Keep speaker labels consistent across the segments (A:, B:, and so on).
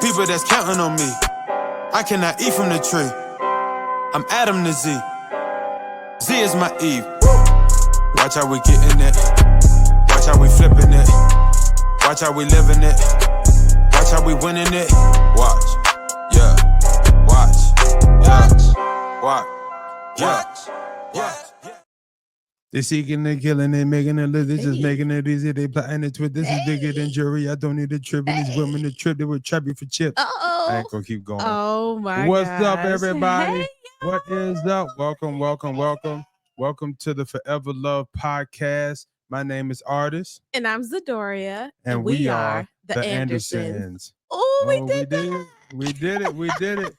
A: people that's counting on me. I cannot eat from the tree. I'm Adam to Z. Z is my Eve. Watch how we getting it. Watch how we flipping it. Watch how we living it. Watch how we winning it. Watch, yeah. Watch, yeah. Watch, yeah. They seeking, they killing, they making it live. They just making it easy. They plotting it with. This is bigger than jury. I don't need a trip. And these women the trip. They would trap you for chips. I ain't gonna keep going.
B: Oh my
A: What's
B: gosh.
A: up, everybody?
B: Hey,
A: what is up? Welcome to the Forever Love Podcast. My name is Artis.
B: And I'm Zadoria.
A: And we are the Andersons.
B: Oh, we did
A: it. We did it.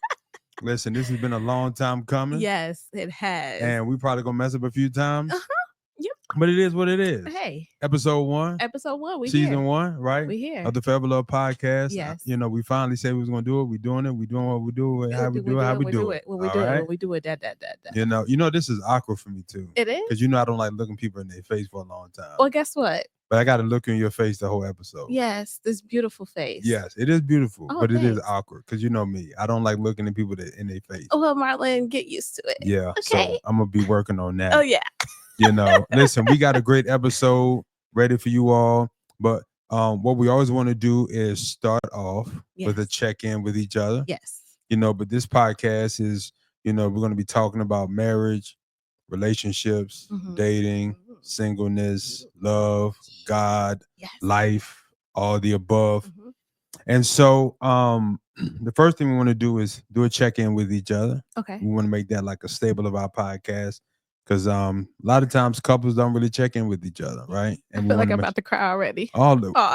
A: Listen, this has been a long time coming.
B: Yes, it has.
A: And we probably gonna mess up a few times.
B: Yep.
A: But it is what it is.
B: Hey.
A: Episode 1.
B: We
A: Season
B: here.
A: 1, right?
B: We here.
A: Of the Forever Love Podcast.
B: Yes.
A: We finally said we was gonna do it. We doing it. We doing what we do. How we do it. How we do it.
B: When we do it. When we do it. That.
A: You know, this is awkward for me too.
B: It is?
A: Because I don't like looking people in their face for a long time.
B: Well, guess what?
A: But I got to look in your face the whole episode.
B: Yes, this beautiful face.
A: Yes, it is beautiful, but
B: thanks.
A: it is awkward because you know me. I don't like looking at people in their face.
B: Well, Marlon, get used to it.
A: Yeah,
B: okay.
A: So I'm gonna be working on that.
B: Oh yeah.
A: Listen, we got a great episode ready for you all. But what we always want to do is start off with a check-in with each other.
B: Yes.
A: But this podcast is, we're going to be talking about marriage, relationships, dating, singleness, love, God, life, all the above. And so the first thing we want to do is do a check-in with each other.
B: Okay.
A: We want to make that like a staple of our podcast because a lot of times couples don't really check in with each other, right? And
B: I feel like I'm about to cry already.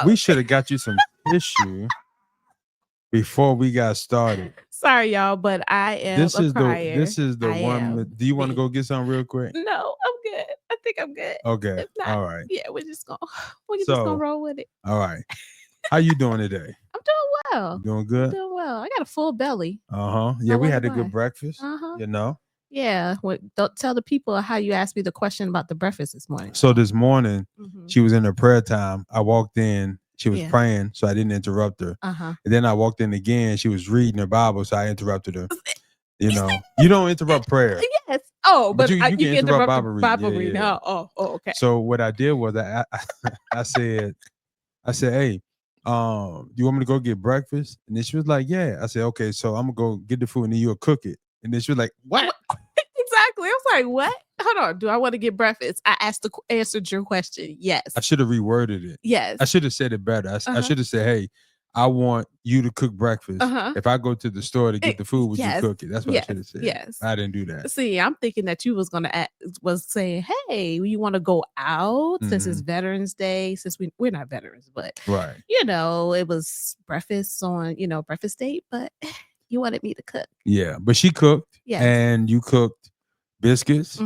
A: We should have got you some tissue before we got started.
B: Sorry, y'all, but I am
A: This is the
B: I
A: one. Do you want to go get something real quick?
B: No, I'm good. I think I'm good.
A: Okay.
B: If not,
A: all right.
B: Yeah, we're just gonna roll with it.
A: All right. How you doing today?
B: I'm doing well.
A: Doing good?
B: I'm doing well. I got a full belly.
A: Yeah, we had a good breakfast.
B: Yeah. Don't tell the people how you asked me the question about the breakfast this morning.
A: So this morning, she was in her prayer time. I walked in. She was praying, so I didn't interrupt her. And then I walked in again. She was reading her Bible, so I interrupted her. You don't interrupt prayer.
B: Yes. Oh, but
A: you can interrupt
B: Bible reading.
A: Yeah.
B: Oh, okay.
A: So what I did was I said, hey, you want me to go get breakfast? And then she was like, yeah. I said, okay, so I'm gonna go get the food and then you'll cook it. And then she was like, what?
B: Exactly. I was like, what? Hold on. Do I want to get breakfast? I answered your question. Yes.
A: I should have reworded it.
B: Yes.
A: I should have said it better. I should have said, hey, I want you to cook breakfast. If I go to the store to get the food, would you cook it? That's what I should have said.
B: Yes.
A: I didn't do that.
B: See, I'm thinking that you was saying, hey, you want to go out since it's Veterans Day, since we're not veterans, but
A: right.
B: It was breakfast on, breakfast date, but you wanted me to cook.
A: Yeah, but she cooked.
B: Yes.
A: And you cooked biscuits,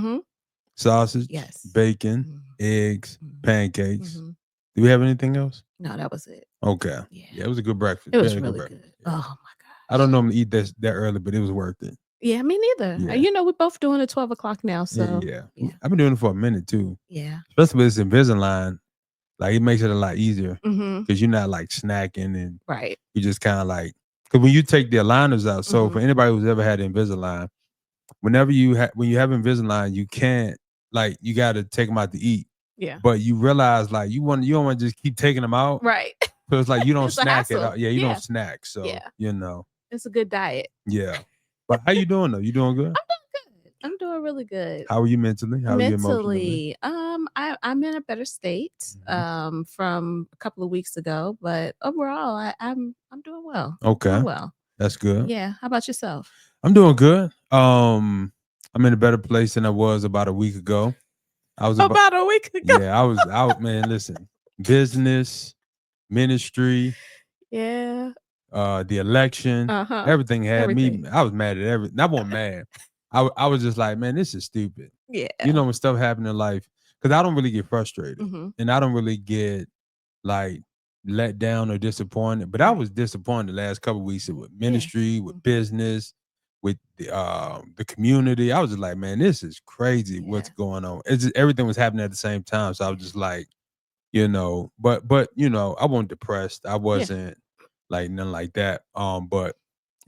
A: sausage, bacon, eggs, pancakes. Do we have anything else?
B: No, that was it.
A: Okay. Yeah, it was a good breakfast.
B: It was really good. Yeah. Oh my God.
A: I don't normally eat that early, but it was worth it.
B: Yeah, me neither.
A: Yeah.
B: We're both doing it 12 o'clock now. So
A: yeah. I've been doing it for a minute too.
B: Yeah.
A: Especially with this Invisalign. Like it makes it a lot easier because you're not like snacking and you just kind of like, because when you take the aligners out, so for anybody who's ever had Invisalign, when you have Invisalign, you can't, like, you got to take them out to eat.
B: Yeah.
A: But you realize like you don't want to just keep taking them out.
B: Right.
A: So it's like you don't snack it out. Yeah, you don't snack. So
B: it's a good diet.
A: Yeah. But how you doing though? You doing good?
B: I'm doing really good.
A: How are you mentally? How are you emotionally?
B: I'm in a better state from a couple of weeks ago, but overall I'm doing well.
A: Okay.
B: Doing well.
A: That's good.
B: Yeah. How about yourself?
A: I'm doing good. I'm in a better place than I was about a week ago. I was
B: about a week ago.
A: Yeah, I was out, man. Listen, business, ministry.
B: Yeah.
A: The election, everything had me. I was mad at everything. I wasn't mad. I was just like, man, this is stupid.
B: Yeah.
A: When stuff happen in life, because I don't really get frustrated and I don't really get like let down or disappointed. But I was disappointed the last couple of weeks with ministry, with business, with the community. I was just like, man, this is crazy. What's going on? It's just, everything was happening at the same time. So I was just like, but I wasn't depressed. I wasn't
C: like nothing like that. But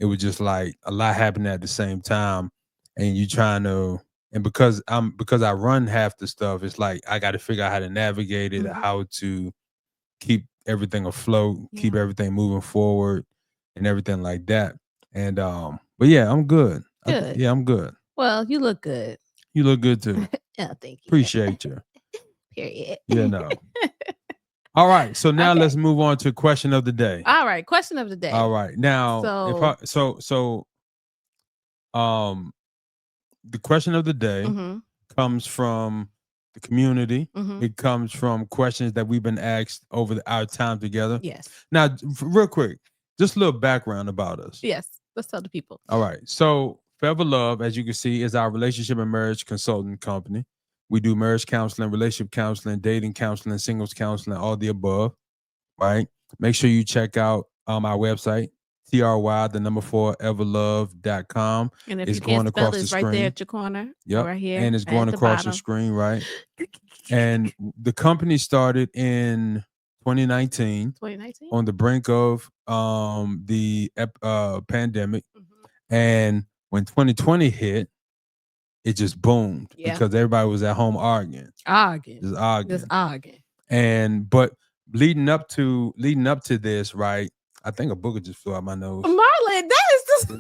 C: it was just like a lot happening at the same time, and you trying to, and because I run half the stuff, it's like I got to figure out how to navigate it, how to keep everything afloat, keep everything moving forward, and everything like that. And but yeah, I'm good.
B: Good.
C: Yeah, I'm good.
B: Well, you look good.
C: You look good too.
B: Yeah, thank you.
C: Appreciate you.
B: Period.
C: Yeah, no. All right, so now let's move on to question of the day.
B: All right, question of the day.
C: All right, now the question of the day comes from the community. It comes from questions that we've been asked over our time together.
B: Yes.
C: Now, real quick, just a little background about us.
B: Yes, let's tell the people.
C: All right, so Forever Love, as you can see, is our relationship and marriage consulting company. We do marriage counseling, relationship counseling, dating counseling, singles counseling, all the above, right? Make sure you check out our website, TRY4everlove.com.
B: And if you can't spell it, it's right there at your corner.
C: Yep.
B: Right here.
C: And it's going across the screen, right? And the company started in 2019.
B: 2019?
C: On the brink of the pandemic. And when 2020 hit, it just boomed because everybody was at home arguing. Just arguing. And but leading up to this, right? I think a booger just flew out my nose.
B: Marlon, that is just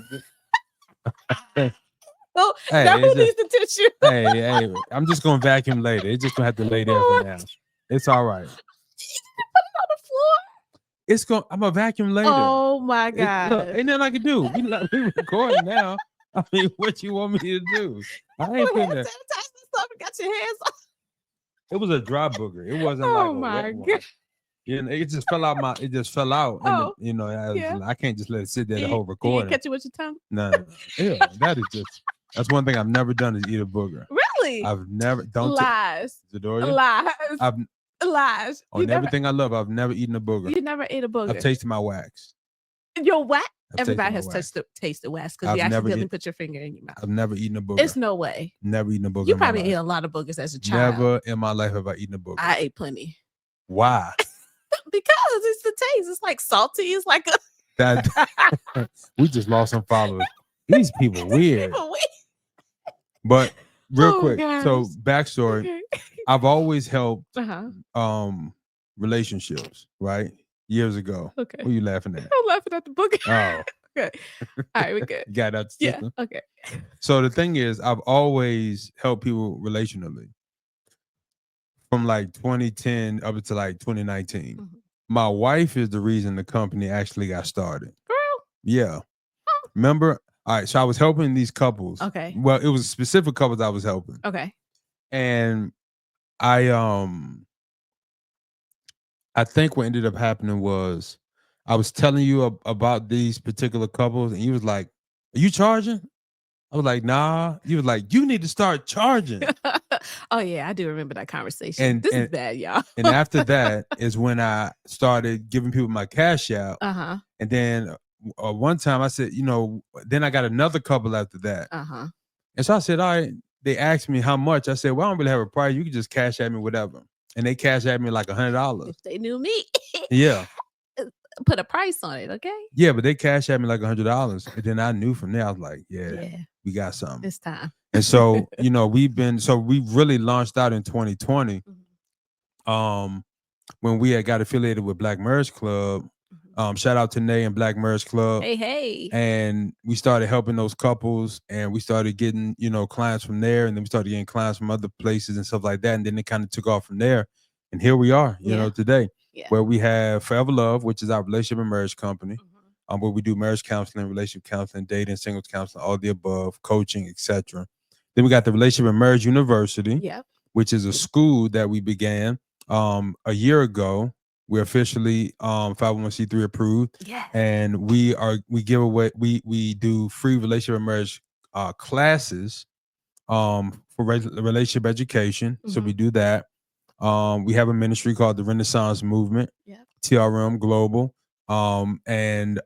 B: oh,
C: hey,
B: now who needs the tissue?
C: hey, I'm just gonna vacuum later. It's just gonna have to lay there for now. It's all right.
B: You didn't put it on the floor.
C: I'm a vacuum later.
B: Oh my God.
C: Look, ain't nothing I can do. We recording now. I mean, what you want me to do? I ain't putting that.
B: Got your hands on.
C: It was a dry booger. It wasn't
B: Oh
C: like
B: my
C: a wet
B: God.
C: one. You know, it just fell out it just fell out.
B: Oh,
C: And I can't just let it sit there the whole
B: Did
C: recording.
B: you catch it with your tongue?
C: No. Ew, that's one thing I've never done is eat a booger.
B: Really?
C: I've never
B: lies.
C: Zadoria?
B: Lies. Lies.
C: On everything I love, I've never eaten a booger.
B: You never ate a booger.
C: I've tasted my wax.
B: Your wax?
C: I've
B: Everybody has
C: tasted
B: tasted wax because you accidentally put your finger in your mouth.
C: I've never eaten a booger.
B: It's no way.
C: Never eaten a booger.
B: You probably ate a lot of boogers as a child.
C: Never in my life have I eaten a booger.
B: I ate plenty.
C: Why?
B: Because it's the taste. It's like salty. It's like
C: we just lost some followers. These people weird. But real quick, so backstory. Okay. I've always helped relationships, right? Years ago. Okay. What are you laughing at?
B: I'm laughing at the booger.
C: Oh.
B: Okay. All right, we're good.
C: Got out the system.
B: Yeah. Okay.
C: So the thing is, I've always helped people relationally. From like 2010 up to like 2019. My wife is the reason the company actually got started.
B: Girl?
C: Yeah. Remember? All right. So I was helping these couples.
B: Okay.
C: Well, it was specific couples I was helping.
B: Okay.
C: And I think what ended up happening was I was telling you about these particular couples, and you was like, "Are you charging?" I was like, "Nah." You was like, "You need to start charging."
B: Oh yeah, I do remember that conversation. This is bad, y'all.
C: And after that is when I started giving people my cash out. And then one time I said, then I got another couple after that. And so I said, all right. They asked me how much. I said, well, I don't really have a price. You can just cash at me whatever. And they cash at me like $100.
B: If they knew me.
C: Yeah.
B: Put a price on it, okay?
C: Yeah, but they cash at me like $100. And then I knew from there, I was like, yeah. We got something.
B: It's time.
C: And so, we really launched out in 2020. When we had got affiliated with Black Marriage Club. Shout out to Nay and Black Marriage Club.
B: Hey.
C: And we started helping those couples, and we started getting, clients from there, and then we started getting clients from other places and stuff like that. And then it kind of took off from there. And here we are, today, where we have Forever Love, which is our relationship and marriage company, where we do marriage counseling, relationship counseling, dating, singles counseling, all the above, coaching, etc. Then we got the Relationship and Marriage University, which is a school that we began a year ago. We're officially 501c3 approved. And we give away, we do free relationship and marriage classes for relationship education. So we do that. We have a ministry called the Renaissance Movement, TRM Global. And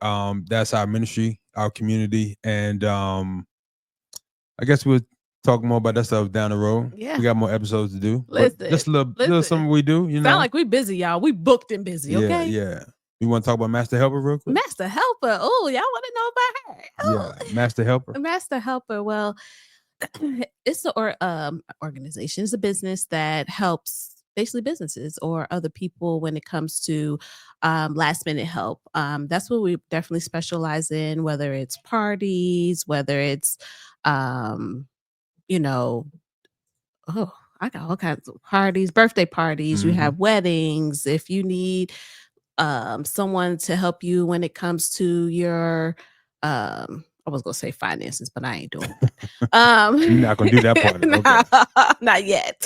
C: that's our ministry, our community. And I guess we'll talk more about that stuff down the road.
B: Yeah.
C: We got more episodes to do.
B: Listen,
C: just a little something we do,
B: Sound like we busy, y'all. We booked and busy, okay?
C: Yeah. You want to talk about Master Helper real quick?
B: Master Helper. Oh, y'all want to know about her? Oh.
C: Yeah, Master Helper.
B: Master Helper. Well, it's an organization. It's a business that helps basically businesses or other people when it comes to last minute help. That's what we definitely specialize in, whether it's parties, whether it's, you know, oh, I got all kinds of parties, birthday parties. You have weddings. If you need someone to help you when it comes to your I was gonna say finances, but I ain't doing that.
C: You're not gonna do that part.
B: Okay. Not yet.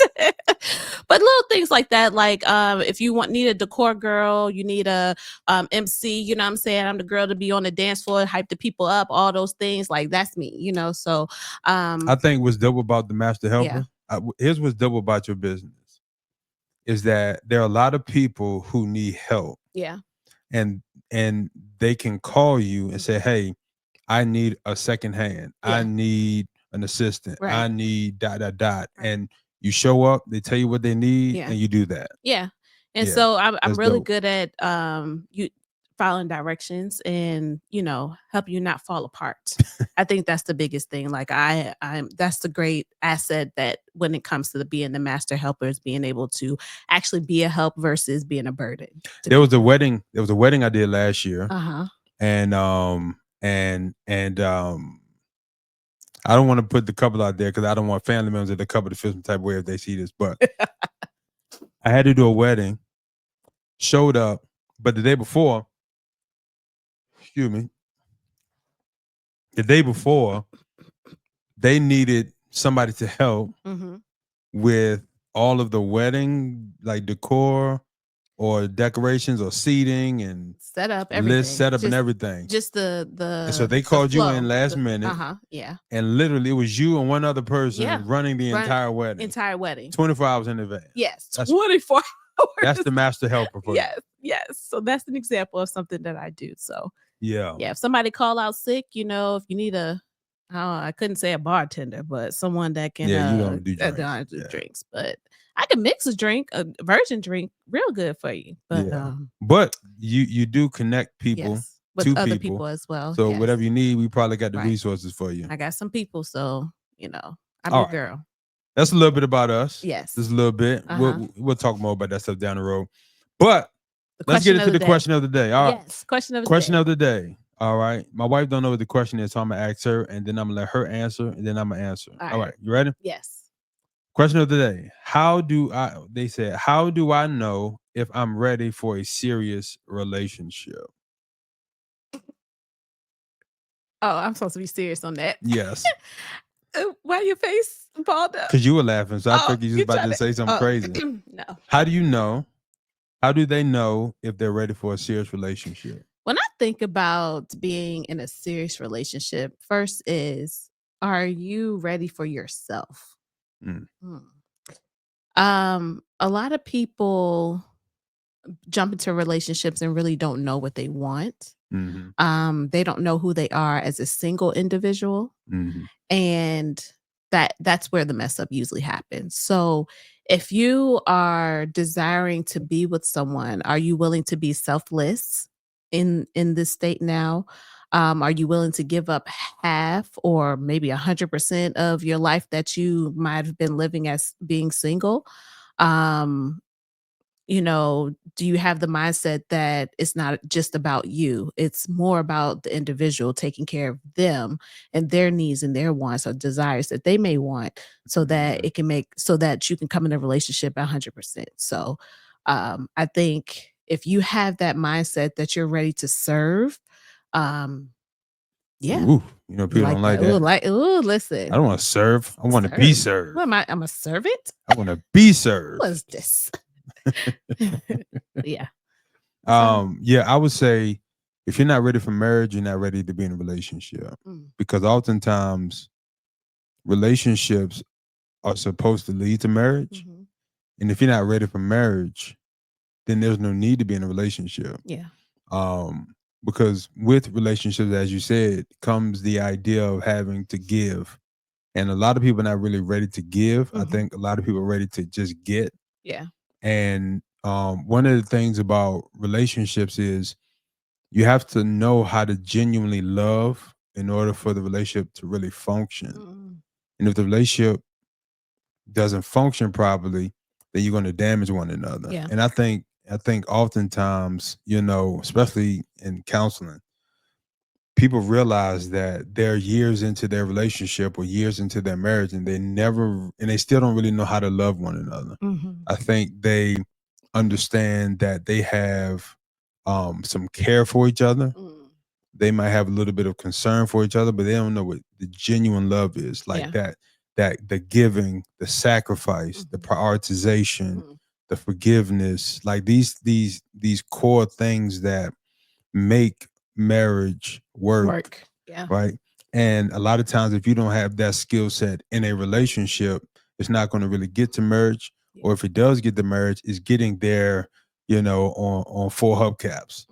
B: But little things like that, like if you need a decor girl, you need a MC, you know what I'm saying? I'm the girl to be on the dance floor, hype the people up, all those things. Like that's me, you know. So
C: I think what's dope about the Master Helper, here's what's dope about your business, is that there are a lot of people who need help.
B: Yeah.
C: And they can call you and say, hey, I need a second hand. I need an assistant.
B: Right.
C: I need ... And you show up, they tell you what they need, and you do that.
B: Yeah. And so I'm really
C: dope.
B: good at you following directions and, you know, help you not fall apart. I think that's the biggest thing. Like I'm that's the great asset that when it comes to being the master helper is being able to actually be a help versus being a burden.
C: There was a wedding I did last year. And I don't want to put the couple out there because I don't want family members of the couple to feel some type of way if they see this, but I had to do a wedding, showed up, but the day before, they needed somebody to help with all of the wedding, like decor or decorations or seating and
B: set up everything.
C: List set up and everything.
B: Just the
C: and so they called you in last minute.
B: Yeah.
C: And literally it was you and one other person running the entire wedding. 24 hours in advance.
B: Yes. 24 hours.
C: That's the master helper for you.
B: Yes. So that's an example of something that I do. So
C: yeah.
B: If somebody call out sick, you know, if you need I couldn't say a bartender, but someone that can
C: you don't do drinks.
B: Don't do drinks, but I can mix a virgin drink, real good for you.
C: But you do connect people
B: with other people as well.
C: So whatever you need, we probably got the resources for you.
B: I got some people, so you know, I'm your girl.
C: That's a little bit about us.
B: Yes,
C: just a little bit. We'll talk more about that stuff down the road. But let's get into the question of the day. All right.
B: Yes, question
C: of the day. All right. My wife don't know what the question is, so I'm gonna ask her, and then I'm gonna let her answer, and then I'm gonna answer. All right. You ready?
B: Yes.
C: Question of the day. How do I know if I'm ready for a serious relationship?
B: Oh, I'm supposed to be serious on that.
C: Yes.
B: Why your face balled up?
C: Because you were laughing, so I figured you was about to say something crazy.
B: No.
C: How do you know? How do they know if they're ready for a serious relationship?
B: When I think about being in a serious relationship, first is, are you ready for yourself? A lot of people jump into relationships and really don't know what they want. They don't know who they are as a single individual. And that's where the mess up usually happens. So if you are desiring to be with someone, are you willing to be selfless in this state now? Are you willing to give up half or maybe 100% of your life that you might have been living as being single? You know, do you have the mindset that it's not just about you? It's more about the individual, taking care of them and their needs and their wants or desires that they may want, so that it can so that you can come in a relationship 100%. So I think if you have that mindset that you're ready to serve, yeah.
C: Ooh, you know, people don't like that.
B: Listen.
C: I don't want to serve. I want to be served.
B: What am I? I'm a servant?
C: I want to be served.
B: What is this? Yeah.
C: I would say if you're not ready for marriage, you're not ready to be in a relationship. Because oftentimes relationships are supposed to lead to marriage. And if you're not ready for marriage, then there's no need to be in a relationship.
B: Yeah.
C: Because with relationships, as you said, comes the idea of having to give. And a lot of people are not really ready to give. I think a lot of people are ready to just get.
B: Yeah.
C: And one of the things about relationships is you have to know how to genuinely love in order for the relationship to really function. And if the relationship doesn't function properly, then you're going to damage one another.
B: Yeah.
C: And I think oftentimes, especially in counseling, people realize that they're years into their relationship or years into their marriage, and they still don't really know how to love one another. I think they understand that they have some care for each other. They might have a little bit of concern for each other, but they don't know what the genuine love is. Like that the giving, the sacrifice, the prioritization, the forgiveness, like these core things that make marriage work.
B: Yeah.
C: Right. And a lot of times, if you don't have that skill set in a relationship, it's not going to really get to marriage. Or if it does get to marriage, it's getting there, on 4 hubcaps,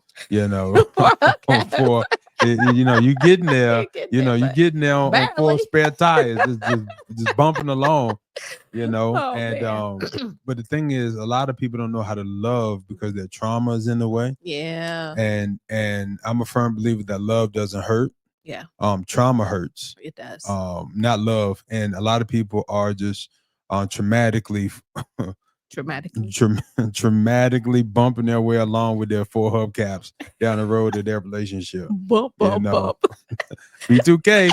C: on 4. You getting there, you getting there on 4 spare tires, just bumping along, and but the thing is, a lot of people don't know how to love because their trauma is in the way.
B: Yeah.
C: And I'm a firm believer that love doesn't hurt.
B: Yeah.
C: Trauma hurts.
B: It does.
C: Not love. And a lot of people are just dramatically bumping their way along with their 4 hubcaps down the road to their relationship.
B: Bump.
C: B2K.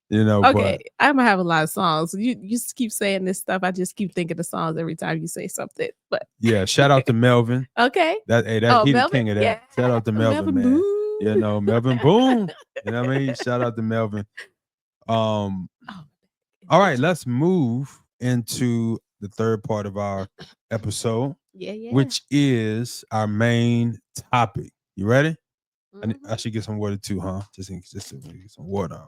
B: Okay, I'm gonna have a lot of songs. You just keep saying this stuff. I just keep thinking of songs every time you say something. But
C: yeah, shout out to Melvin.
B: Okay.
C: He's the king of that. Yeah. Shout out to Melvin, man. Boom. Melvin Boom. You know what I mean? Shout out to Melvin. All right, let's move into the third part of our episode.
B: Yeah.
C: Which is our main topic. You ready? I should get some water too, huh? Just to get some water on.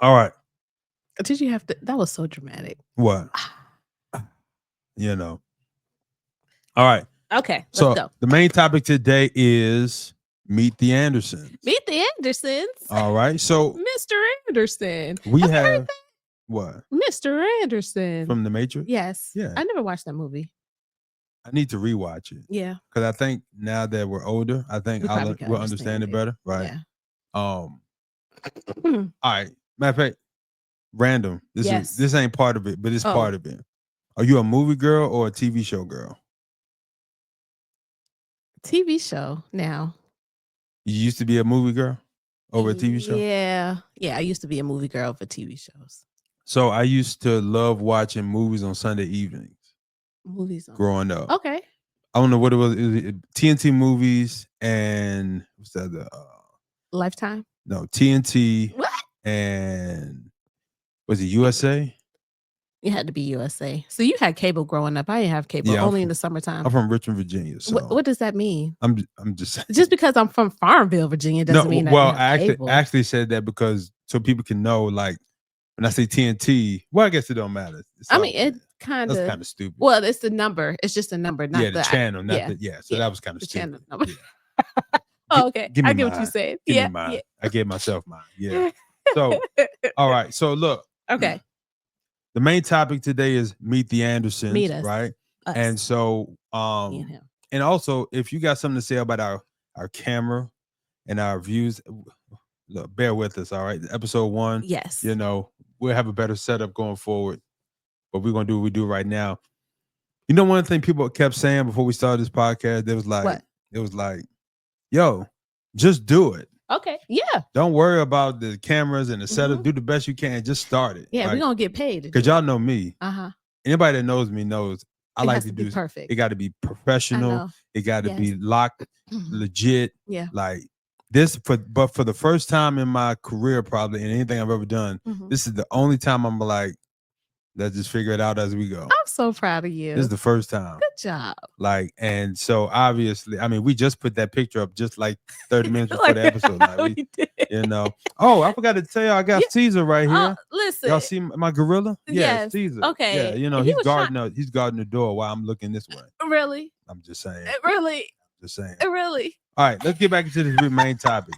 C: All right.
B: Did you have to? That was so dramatic.
C: What? All right.
B: Okay.
C: So
B: let's go.
C: The main topic today is Meet the Andersons.
B: Meet the Andersons.
C: All right. So
B: Mr. Anderson.
C: We have what?
B: Mr. Anderson.
C: From The Matrix?
B: Yes.
C: Yeah.
B: I never watched that movie.
C: I need to rewatch it.
B: Yeah.
C: Because I think now that we're older, I think we'll understand it better. Right.
B: Yeah.
C: All right. Matter of fact, random. This ain't part of it, but it's part of it. Are you a movie girl or a TV show girl?
B: TV show now.
C: You used to be a movie girl over a TV show?
B: Yeah. I used to be a movie girl for TV shows.
C: So I used to love watching movies on Sunday evenings. Growing up.
B: Okay.
C: I don't know what it was. It was TNT movies and what's that other?
B: Lifetime?
C: No, TNT.
B: What?
C: And was it USA?
B: It had to be USA. So you had cable growing up. I didn't have cable, only in the summertime.
C: I'm from Richmond, Virginia. So
B: what does that mean?
C: I'm just saying.
B: Just because I'm from Farmville, Virginia doesn't mean
C: I actually said that because so people can know, like, when I say TNT, well, I guess it don't matter.
B: I mean, it kind of
C: stupid.
B: Well, it's the number. It's just a number, not
C: the channel, So that was kind of stupid.
B: Channel number. Yeah. Okay, I get what you said.
C: Give me mine. I gave myself mine. Yeah. So, all right. So look.
B: Okay.
C: The main topic today is Meet the Andersons.
B: Meet us.
C: Right.
B: Us.
C: And so, and also, if you got something to say about our camera and our views, look, bear with us. All right. Episode 1.
B: Yes.
C: We'll have a better setup going forward. But we're gonna do what we do right now. One thing people kept saying before we started this podcast, it was like, yo, just do it.
B: Okay. Yeah.
C: Don't worry about the cameras and the setup. Do the best you can. Just start it.
B: Yeah, we're gonna get paid.
C: Because y'all know me.
B: Uh-huh.
C: Anybody that knows me knows I like to do
B: perfect.
C: It got to be professional. It got to be locked, legit.
B: Yeah.
C: Like this, but for the first time in my career, probably in anything I've ever done, this is the only time I'm like, let's just figure it out as we go.
B: I'm so proud of you.
C: This is the first time.
B: Good job.
C: Like, and so obviously, I mean, we just put that picture up just like 30 minutes before the episode. Like,
B: we did.
C: Oh, I forgot to tell you, I got Caesar right here.
B: Listen,
C: y'all see my gorilla? Yeah,
B: yes.
C: Caesar.
B: Okay.
C: Yeah, he's guarding the door while I'm looking this way.
B: Really?
C: I'm just saying.
B: Really?
C: Just saying.
B: Really?
C: All right, let's get back into this main topic.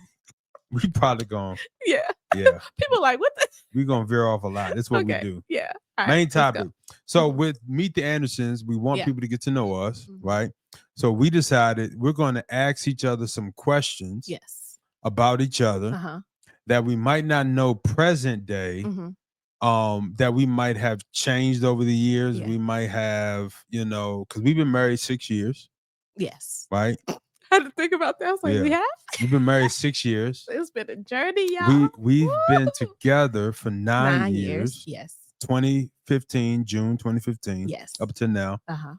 C: We probably gonna Yeah.
B: People like, what the?
C: We're going to veer off a lot. That's what we do.
B: Yeah. All
C: Main
B: right, let's go.
C: topic. So with Meet the Andersons, we want
B: Yeah.
C: people to get to know us,
B: Mhm.
C: right? So we decided we're going to ask each other some questions
B: Yes.
C: about each other
B: Uh-huh.
C: that we might not know present day,
B: Mhm.
C: that we might have changed over the years.
B: Yeah.
C: We might have, you know, because we've been married 6 years,
B: Yes.
C: right?
B: I had to think about that. I was like, we
C: Yeah.
B: have?
C: We've been married 6 years.
B: It's been a journey, y'all.
C: We've been
B: Woo!
C: together for 9 years.
B: Yes.
C: 2015, June 2015.
B: Yes.
C: Up to now.
B: Uh-huh.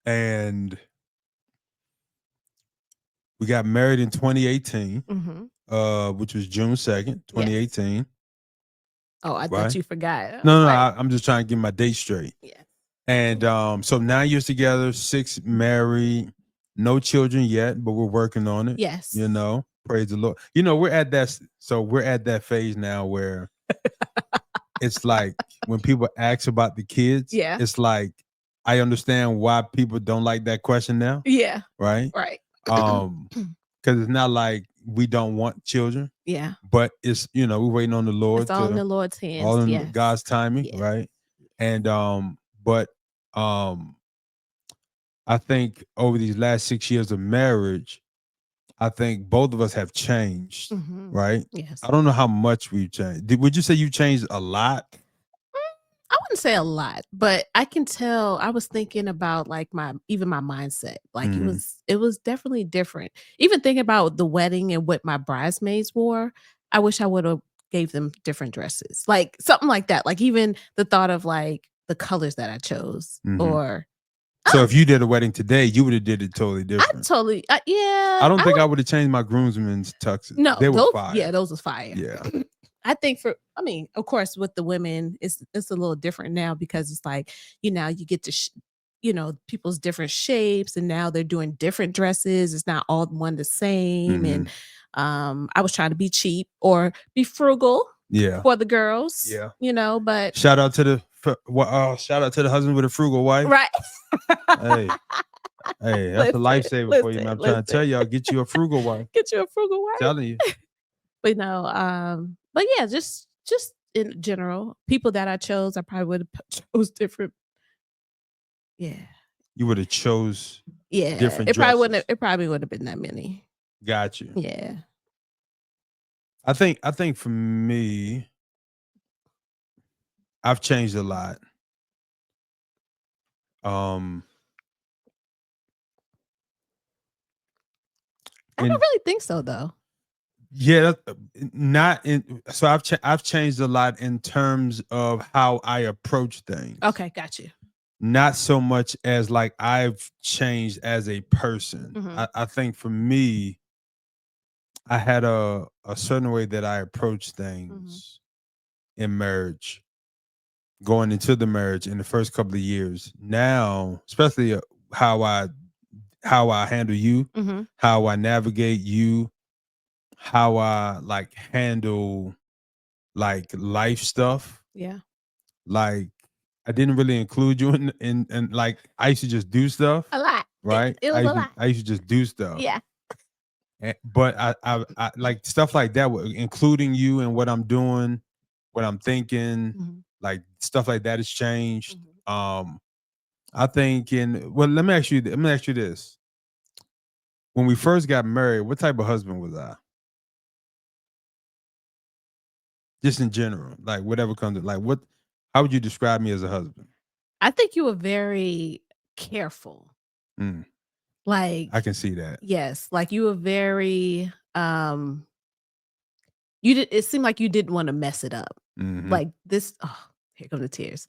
C: And we got married in 2018, which was June 2nd, 2018.
B: Yes. Oh, I thought you forgot.
C: No, I'm just trying to get my date straight.
B: Yeah.
C: And so 9 years together, 6 married, no children yet, but we're working on it.
B: Yes.
C: You know, praise the Lord. You know, we're at that phase now where it's like when people ask about the kids, it's like I understand why people don't like that question now.
B: Yeah.
C: Right.
B: Right.
C: Because it's not like we don't want children.
B: Yeah.
C: But it's, you know, we're waiting on the Lord.
B: It's all in the Lord's hands.
C: All in God's timing, right? And but I think over these last 6 years of marriage, I think both of us have changed, right?
B: Yes.
C: I don't know how much we've changed. Would you say you changed a lot?
B: I wouldn't say a lot, but I can tell. I was thinking about like my mindset. Like it was definitely different. Even thinking about the wedding and what my bridesmaids wore, I wish I would have gave them different dresses, like something like that. Like even the thought of like the colors that I chose, or
C: so if you did a wedding today, you would have did it totally different.
B: Yeah.
C: I don't think I would have changed my groomsmen's tuxes.
B: No,
C: they were fire.
B: Yeah, those was fire.
C: Yeah.
B: I think of course, with the women, it's a little different now because it's like, you get to, people's different shapes, and now they're doing different dresses. It's not all one the same. And I was trying to be cheap or be frugal for the girls. Yeah. But
C: shout out to the husband with a frugal wife.
B: Right.
C: Hey, that's a lifesaver for you, man. I'm trying to tell y'all, get you a frugal wife.
B: Get you a frugal wife.
C: Telling you.
B: But but yeah, just in general, people that I chose, I probably would have chose different. Yeah.
C: You would have chose different
B: It probably wouldn't have been that many.
C: Got you.
B: Yeah.
C: I think for me, I've changed a lot.
B: I don't really think so, though.
C: Yeah, not in. So I've changed a lot in terms of how I approach things.
B: Okay, got you.
C: Not so much as like I've changed as a person. I think for me, I had a certain way that I approach things in marriage, going into the marriage in the first couple of years. Now, especially how I handle you, how I navigate you, how I like handle like life stuff.
B: Yeah.
C: Like I didn't really include you in like I used to just do stuff.
B: A lot.
C: Right?
B: It was a lot.
C: I used to just do stuff.
B: Yeah.
C: But I like stuff like that, including you and what I'm doing, what I'm thinking, like stuff like that has changed. I think let me ask you this. When we first got married, what type of husband was I? Just in general, like whatever comes to like how would you describe me as a husband?
B: I think you were very careful. Like
C: I can see that.
B: Yes, like you were very it seemed like you didn't want to mess it up. Like this, here come the tears.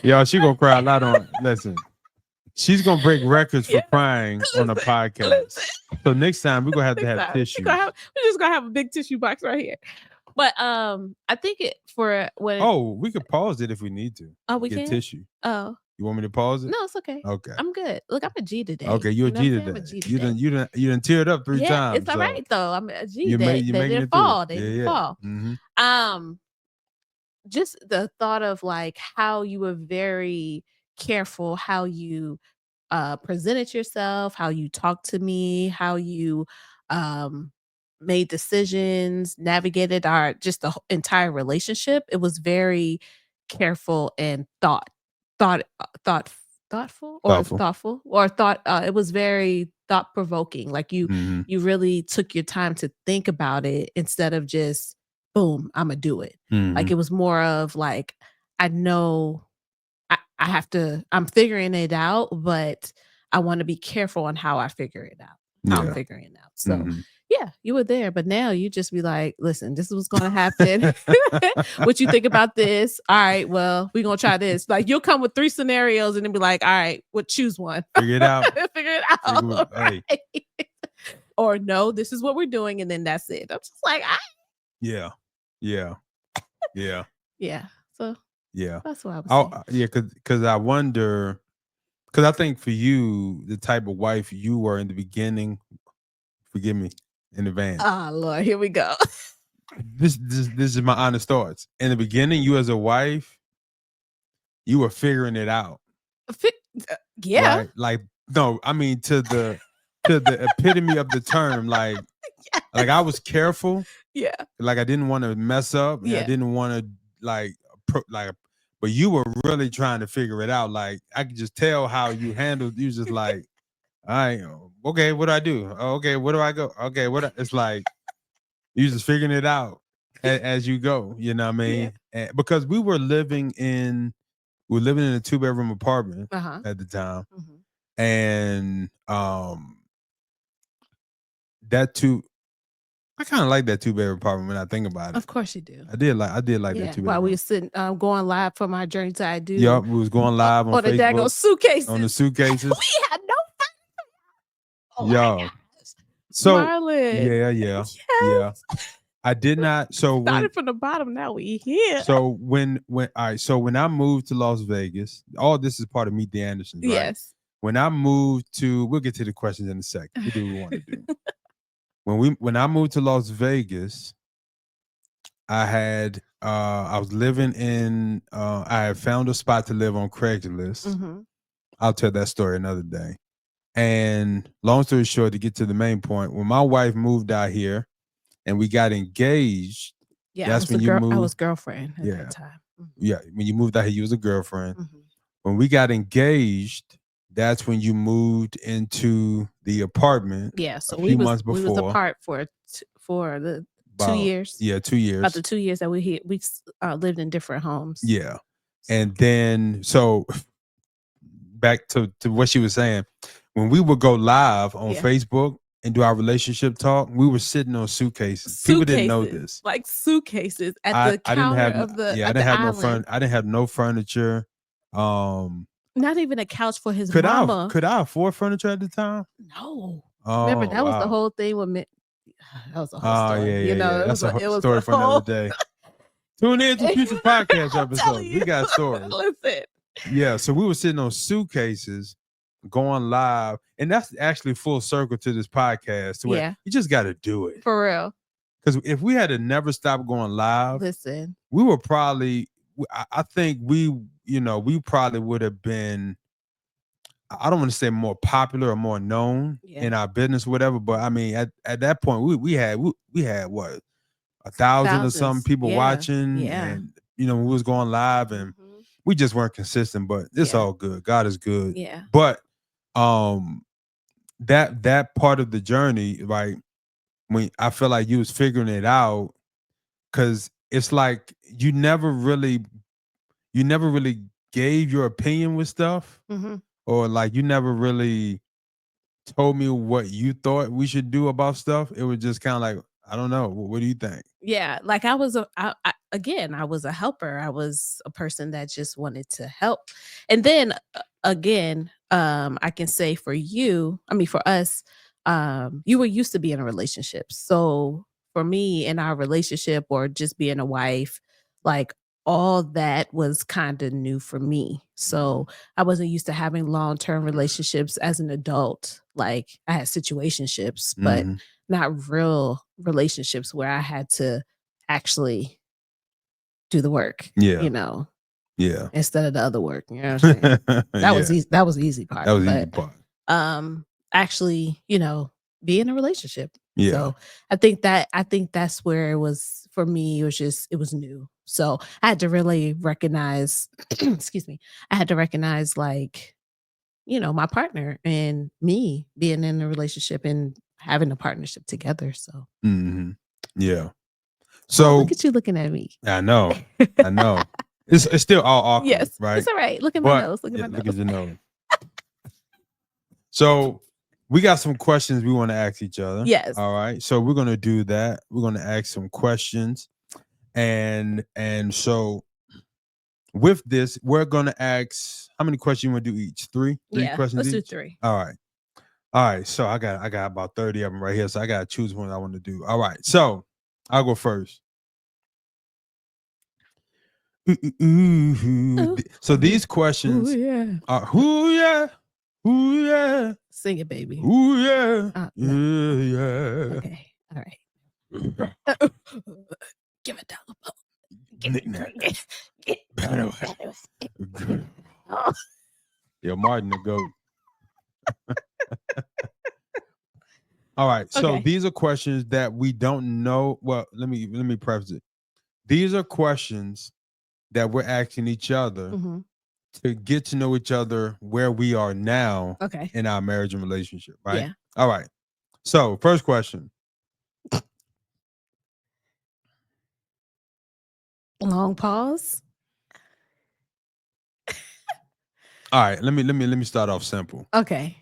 C: Yo, she gonna cry a lot on listen. She's gonna break records for crying on a podcast. So next time we're gonna have to have tissue.
B: We're just gonna have a big tissue box right here. But I think it for when
C: we could pause it if we need to.
B: Oh, we
C: get
B: can?
C: tissue.
B: Oh.
C: You want me to pause it?
B: No, it's okay.
C: Okay.
B: I'm good. Look, I'm a G today.
C: Okay, you're a G today.
B: I'm a G today.
C: You done teared up 3 times.
B: It's all right though. I'm a G.
C: You
B: They didn't fall.
C: They
B: didn't fall. Just the thought of like how you were very careful, how you presented yourself, how you talked to me, how you made decisions, navigated our just the entire relationship. It was very careful and thought thought thoughtful or thought it was very thought provoking. Like you really took your time to think about it instead of just boom, I'm gonna do it. Like it was more of like I know I have to I'm figuring it out, but I want to be careful on how I figure it out. How I'm figuring it out. So yeah, you were there, but now you just be like, listen, this is what's gonna happen. What you think about this? All right, well, we're gonna try this. Like you'll come with 3 scenarios and then be like, all right, well, choose one.
C: Figure it out.
B: Figure it out. Right? Or no, this is what we're doing, and then that's it. I'm just like,
C: yeah.
B: So
C: yeah,
B: that's what I was saying.
C: Yeah, because I wonder, because I think for you, the type of wife you were in the beginning, forgive me in advance.
B: Oh Lord, here we go.
C: This is my honest thoughts. In the beginning, you as a wife, you were figuring it out.
B: Yeah.
C: Right? Like, no, I mean to the epitome of the term. Like, like I was careful.
B: Yeah.
C: Like I didn't want to mess up. Yeah. I didn't want to but you were really trying to figure it out. Like I could just tell how you handled. You just like, all right, okay, what do I do? Okay, where do I go? Okay, it's like you just figuring it out as you go. You know what I mean? And because we were living in a 2-bedroom apartment at the time, and I kind of like that 2-bedroom apartment when I think about it.
B: Of course you do.
C: I did like that 2-bedroom.
B: While we were sitting, going live for my journey to I do.
C: Yep, we was going live on
B: the
C: Facebook.
B: daggone suitcases.
C: On the suitcases.
B: We had no fun.
C: Yo. So
B: Marlon.
C: Yeah. I did not. So
B: started from the bottom. Now we here.
C: So when I moved to Las Vegas, all this is part of Meet the Andersons, right?
B: Yes.
C: When I moved to, we'll get to the questions in a second. We do what we want to do. When I moved to Las Vegas, I was living in I had found a spot to live on Craigslist. I'll tell that story another day. And long story short, to get to the main point, when my wife moved out here and we got engaged, that's when you moved.
B: I was girlfriend at that time.
C: Yeah, when you moved out here, you was a girlfriend. When we got engaged, that's when you moved into the apartment.
B: Yeah, so we was apart for the 2 years.
C: Yeah, 2 years.
B: About the 2 years that we lived in different homes.
C: Yeah, and then so back to what she was saying, when we would go live on Facebook and do our relationship talk, we were sitting on suitcases. People didn't know this.
B: Like suitcases at the counter of the
C: I didn't have no furniture.
B: Not even a couch for his mama.
C: Could I afford furniture at the time?
B: No. Remember, that was the whole thing with me. That was a whole story.
C: Yeah. That's a story for another day. Tune in to future podcast episodes. We got stories.
B: Listen.
C: Yeah, so we were sitting on suitcases going live, and that's actually full circle to this podcast. To where you just got to do it.
B: For real.
C: Because if we had to never stop going live,
B: listen,
C: we were probably, I think we probably would have been, I don't want to say more popular or more known in our business, whatever. But I mean, at that point, we had what, 1,000 or some people watching, and we was going live, and we just weren't consistent. But it's all good. God is good.
B: Yeah.
C: But that part of the journey, right? When I feel like you was figuring it out, because it's like you never really gave your opinion with stuff, or like you never really told me what you thought we should do about stuff. It was just kind of like, I don't know. What do you think?
B: Yeah, like I was I was a helper. I was a person that just wanted to help. And then again, I can say for us, you were used to being in a relationship. So for me in our relationship or just being a wife, like all that was kind of new for me. So I wasn't used to having long-term relationships as an adult. Like I had situationships, but not real relationships where I had to actually do the work.
C: Yeah.
B: Instead of the other work. You know what I'm saying? That was easy. That was the easy part.
C: That was the easy part.
B: Actually, be in a relationship.
C: Yeah.
B: So I think that's where it was for me. It was new. So I had to really recognize, excuse me, I had to recognize like, my partner and me being in a relationship and having a partnership together. So
C: hmm Yeah.
B: oh, look
C: So
B: at you looking at me.
C: I know. I know. It's still all awkward,
B: Yes,
C: right?
B: it's all right. Look at my
C: But
B: nose. Look at
C: yeah,
B: my
C: look
B: nose.
C: at your nose. So we got some questions we want to ask each other.
B: Yes.
C: All right. So we're gonna do that. We're gonna ask some questions. And so with this, we're gonna ask how many questions you want to do each? Three
B: Yeah.
C: questions
B: Let's do
C: each?
B: 3.
C: All right. All right. So I got about 30 of them right here. So I gotta choose one I want to do. All right. So I'll go first. So these questions
B: yeah.
C: are who yeah. Ooh yeah.
B: Sing it, baby.
C: Ooh yeah.
B: No.
C: Yeah.
B: Okay. All right. Give it down.
C: Knick-knack. Yeah, Martin the goat. All right. So
B: Okay.
C: these are questions that we don't know. Well, let me preface it. These are questions that we're asking each other
B: Mm-hmm.
C: to get to know each other where we are now
B: Okay.
C: in our marriage and relationship, right?
B: Yeah.
C: All right. So, first question.
B: Long pause.
C: All right, let me start off simple.
B: Okay.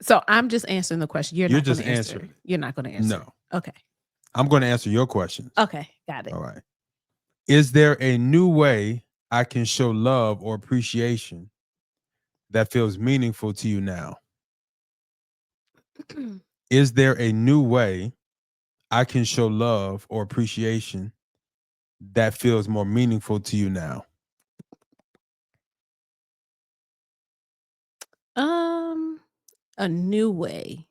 B: So I'm just answering the question. You're not going
C: just
B: to answer.
C: answering it.
B: You're not going to answer.
C: No.
B: Okay.
C: I'm going to answer your questions.
B: Okay. Got it.
C: All right. Is there a new way I can show love or appreciation that feels meaningful to you now? Is there a new way I can show love or appreciation that feels more meaningful to you now?
B: A new way.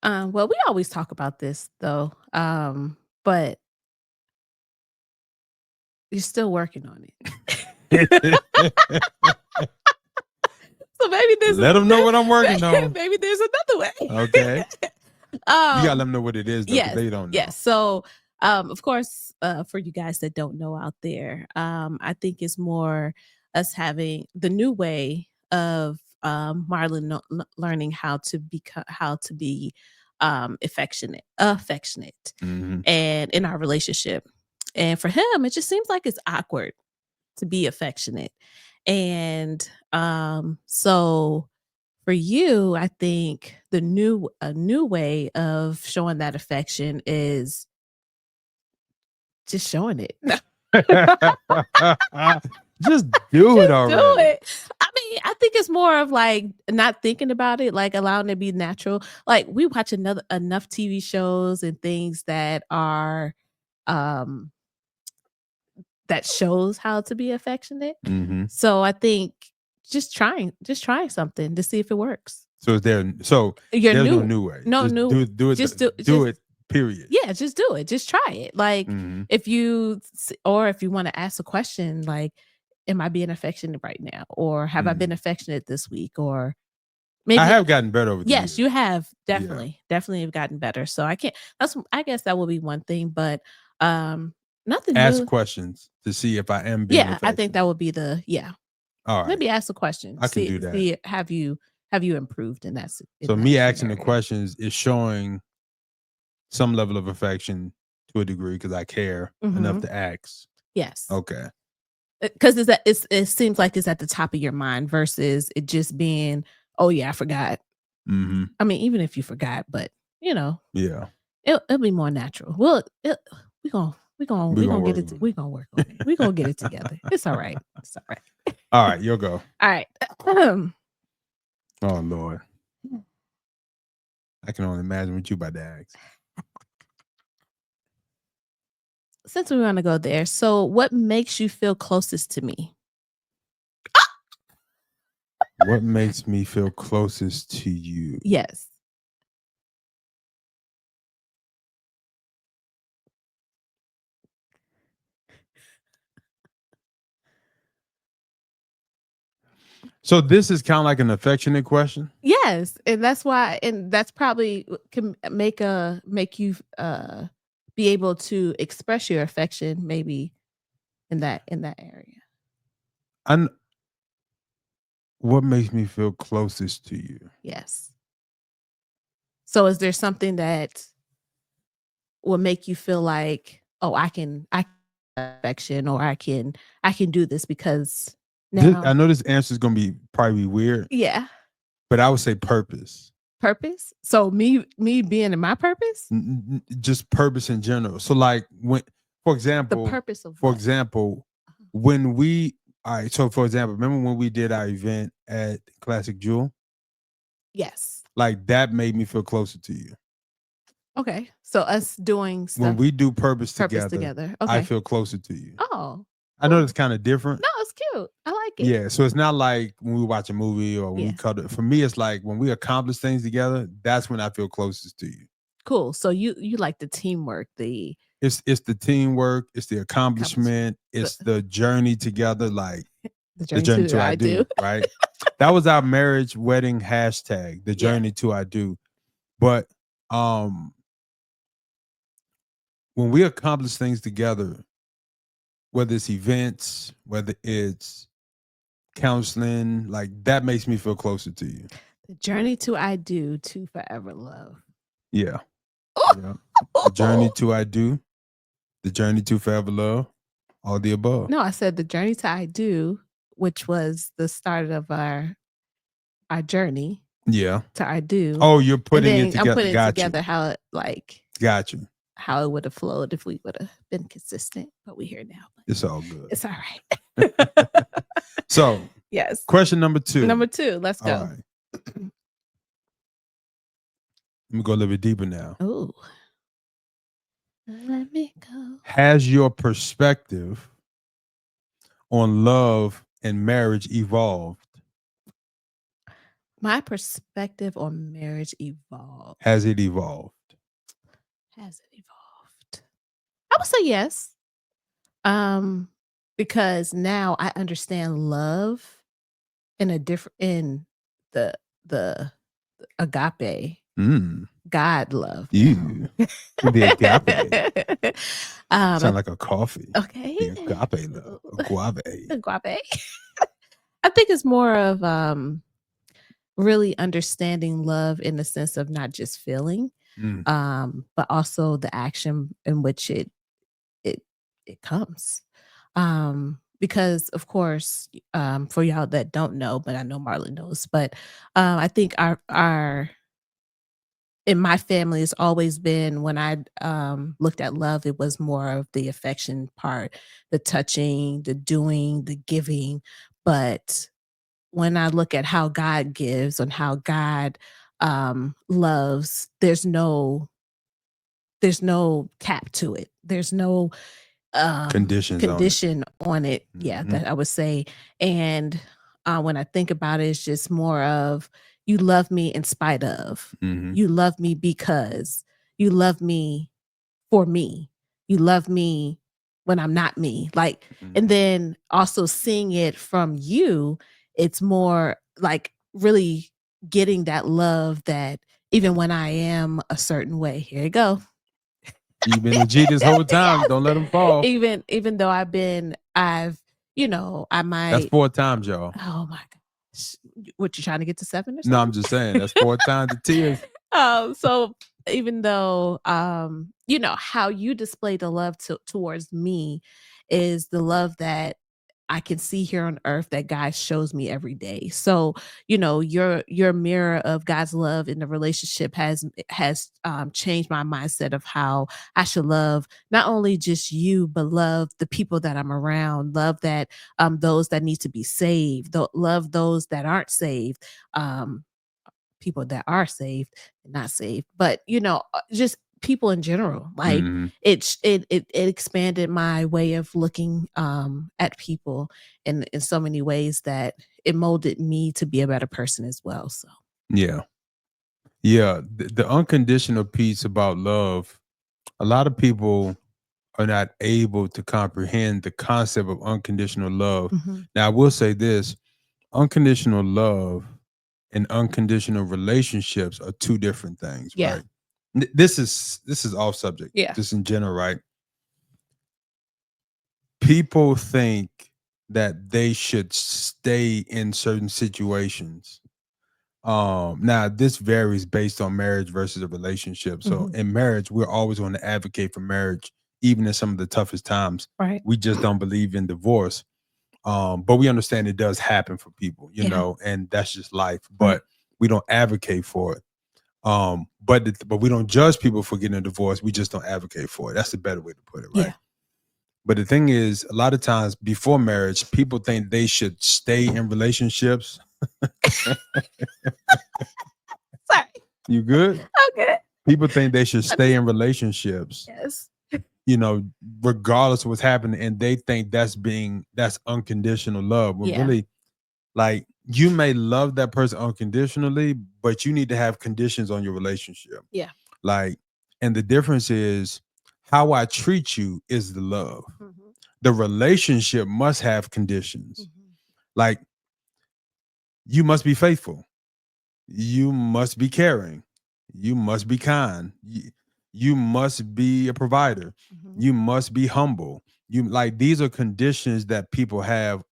B: Well, we always talk about this though. But you're still working on it. So maybe there's
C: Let them know what I'm working on.
B: maybe there's another way.
C: Okay. You gotta let them know what it is, though, because
B: Yes,
C: they don't know.
B: yes. So, of course, for you guys that don't know out there, I think it's more us having the new way of Marlon learning how to be affectionate,
C: Mhm.
B: and in our relationship. And for him, it just seems like it's awkward to be affectionate, and so for you, I think a new way of showing that affection is just showing it.
C: Just do it
B: Just
C: already.
B: do it. I mean, I think it's more of like not thinking about it, like allowing it to be natural. Like we watch enough TV shows and things that are um that shows how to be affectionate.
C: Mhm.
B: So I think just trying something to see if it works.
C: So
B: You're
C: there's no
B: new.
C: new way.
B: No
C: Just
B: new.
C: do it.
B: Just
C: Do it. Period.
B: yeah, just do it. Just try it. Like
C: Mhm.
B: if you want to ask a question like, am I being affectionate right now? Or have I been affectionate this week? Or
C: I
B: maybe
C: have gotten better over the
B: yes,
C: years.
B: you have definitely have gotten better. So I guess that will be one thing, but nothing
C: Ask
B: new.
C: questions to see if I am being
B: Yeah, I think
C: affectionate.
B: that would be the
C: All right.
B: maybe ask a question.
C: I can do that.
B: See have you improved in that
C: So
B: in that
C: me asking the
B: scenario?
C: questions is showing some level of affection to a degree because I care enough
B: Mhm.
C: to ask.
B: Yes.
C: Okay.
B: Because it seems like it's at the top of your mind versus it just being, oh yeah, I forgot.
C: Mm-hmm.
B: I mean, even if you forgot, but
C: Yeah.
B: it'll be more natural. We gonna
C: work
B: get it.
C: on it.
B: We gonna work on it. We gonna get it together. It's all right. It's all right.
C: All right, you'll go.
B: All right.
C: Oh Lord. I can only imagine what you about to ask.
B: Since we want to go there, so what makes you feel closest to me?
C: What makes me feel closest to you?
B: Yes.
C: So this is kind of like an affectionate question.
B: Yes, and that's why, and that's probably can make you be able to express your affection maybe in that area.
C: And what makes me feel closest to you?
B: Yes. So is there something that will make you feel like, oh, I can affection, or I can do this because
C: I
B: now,
C: know this answer is gonna be probably weird,
B: yeah,
C: but I would say purpose.
B: purpose. So me being in my purpose,
C: Just purpose in general. So like when, for
B: the
C: example,
B: purpose of what?
C: when we, all right. So for example, remember when we did our event at Classic Jewel?
B: Yes.
C: Like that made me feel closer to you.
B: Okay. So us doing
C: When
B: stuff
C: we do purpose together,
B: together.
C: I
B: Okay.
C: feel closer to you.
B: Oh,
C: I know it's kind of different.
B: no, it's cute. I like it.
C: Yeah, so it's not like when we watch a movie or when we
B: Yeah.
C: cuddle. For me, it's like when we accomplish things together. That's when I feel closest to you.
B: Cool. So you like the teamwork, the
C: It's the teamwork, it's the
B: accomplishment,
C: accomplishment, it's the journey together, like
B: the
C: the
B: journey
C: journey
B: to
C: to I
B: I do.
C: do, right? That was our marriage wedding hashtag, the
B: Yeah.
C: journey to I do. But um when we accomplish things together, whether it's events, whether it's counseling, like that makes me feel closer to you.
B: The journey to I do to forever love.
C: Yeah. Yeah. The journey to I do, the journey to forever love, all the above.
B: No, I said the journey to I do, which was the start of our journey
C: Yeah.
B: to I do.
C: Oh, you're
B: And
C: putting
B: then
C: it
B: I'm
C: together.
B: putting it
C: Got
B: together
C: you.
B: how it like
C: Got you.
B: how it would have flowed if we would have been consistent. But we here now. But
C: It's all good.
B: it's all right.
C: So,
B: Yes.
C: question number 2.
B: Number 2. Let's go.
C: All right. Let me go a little bit deeper now.
B: Ooh. Let me go.
C: Has your perspective on love and marriage evolved?
B: My perspective on marriage evolved.
C: Has it evolved?
B: Has it evolved? I would say yes. Because now I understand love in a different in the agape
C: Mm.
B: God love.
C: You. The agape.
B: I
C: Sound like a coffee.
B: okay.
C: The agape love. Agave.
B: Agape. I think it's more of really understanding love in the sense of not just feeling,
C: Mm.
B: but also the action in which it comes. Because of course, for y'all that don't know, but I know Marlon knows, but I think our in my family it's always been when I looked at love, it was more of the affection part, the touching, the doing, the giving. But when I look at how God gives and how God loves, there's no cap to it. There's no condition on it. Yeah,
C: Mhm.
B: that I would say. And when I think about it, it's just more of you love me in spite of.
C: Mhm.
B: You love me because you love me for me. You love me when I'm not me. Like, and
C: Mhm.
B: then also seeing it from you, it's more like really getting that love that even when I am a certain way, here you go.
C: You've been a G this whole time.
B: Yes.
C: Don't let them fall.
B: Even though I've, I
C: That's
B: might,
C: 4 times, y'all.
B: oh my gosh. What, you trying to get to 7 or
C: No, I'm
B: something?
C: just saying that's 4 times the tears.
B: So even though how you display the love towards me is the love that I can see here on earth that God shows me every day. So, your mirror of God's love in the relationship has changed my mindset of how I should love not only just you, but love the people that I'm around, love that those that need to be saved, love those that aren't saved. People that are saved and not saved, but just people in general. Like
C: Mhm.
B: it expanded my way of looking at people in so many ways that it molded me to be a better person as well. So
C: Yeah. Yeah. The unconditional piece about love, a lot of people are not able to comprehend the concept of unconditional love.
B: mhm.
C: Now, I will say this. unconditional love and unconditional relationships are two different things, right? This is off subject.
B: Yeah.
C: Just in general, right? People think that they should stay in certain situations. Now this varies based on marriage versus a relationship. So in marriage, we're always going to advocate for marriage, even in some of the toughest times.
B: Right.
C: We just don't believe in divorce. But we understand it does happen for people, you know, and that's just life. But we don't advocate for it. But we don't judge people for getting a divorce. We just don't advocate for it. That's the better way to put it, right?
B: Yeah.
C: But the thing is, a lot of times before marriage, people think they should stay in relationships.
B: Sorry.
C: You good?
B: Okay.
C: People think they should stay in relationships.
B: Yes.
C: You know, regardless of what's happening, and they think that's unconditional love. When really, like, you may love that person unconditionally, but you need to have conditions on your relationship.
B: Yeah.
C: Like, and the difference is how I treat you is the love. The relationship must have conditions. Like, you must be faithful. You must be caring. You must be kind. You must be a provider. You must be humble. These are conditions that people have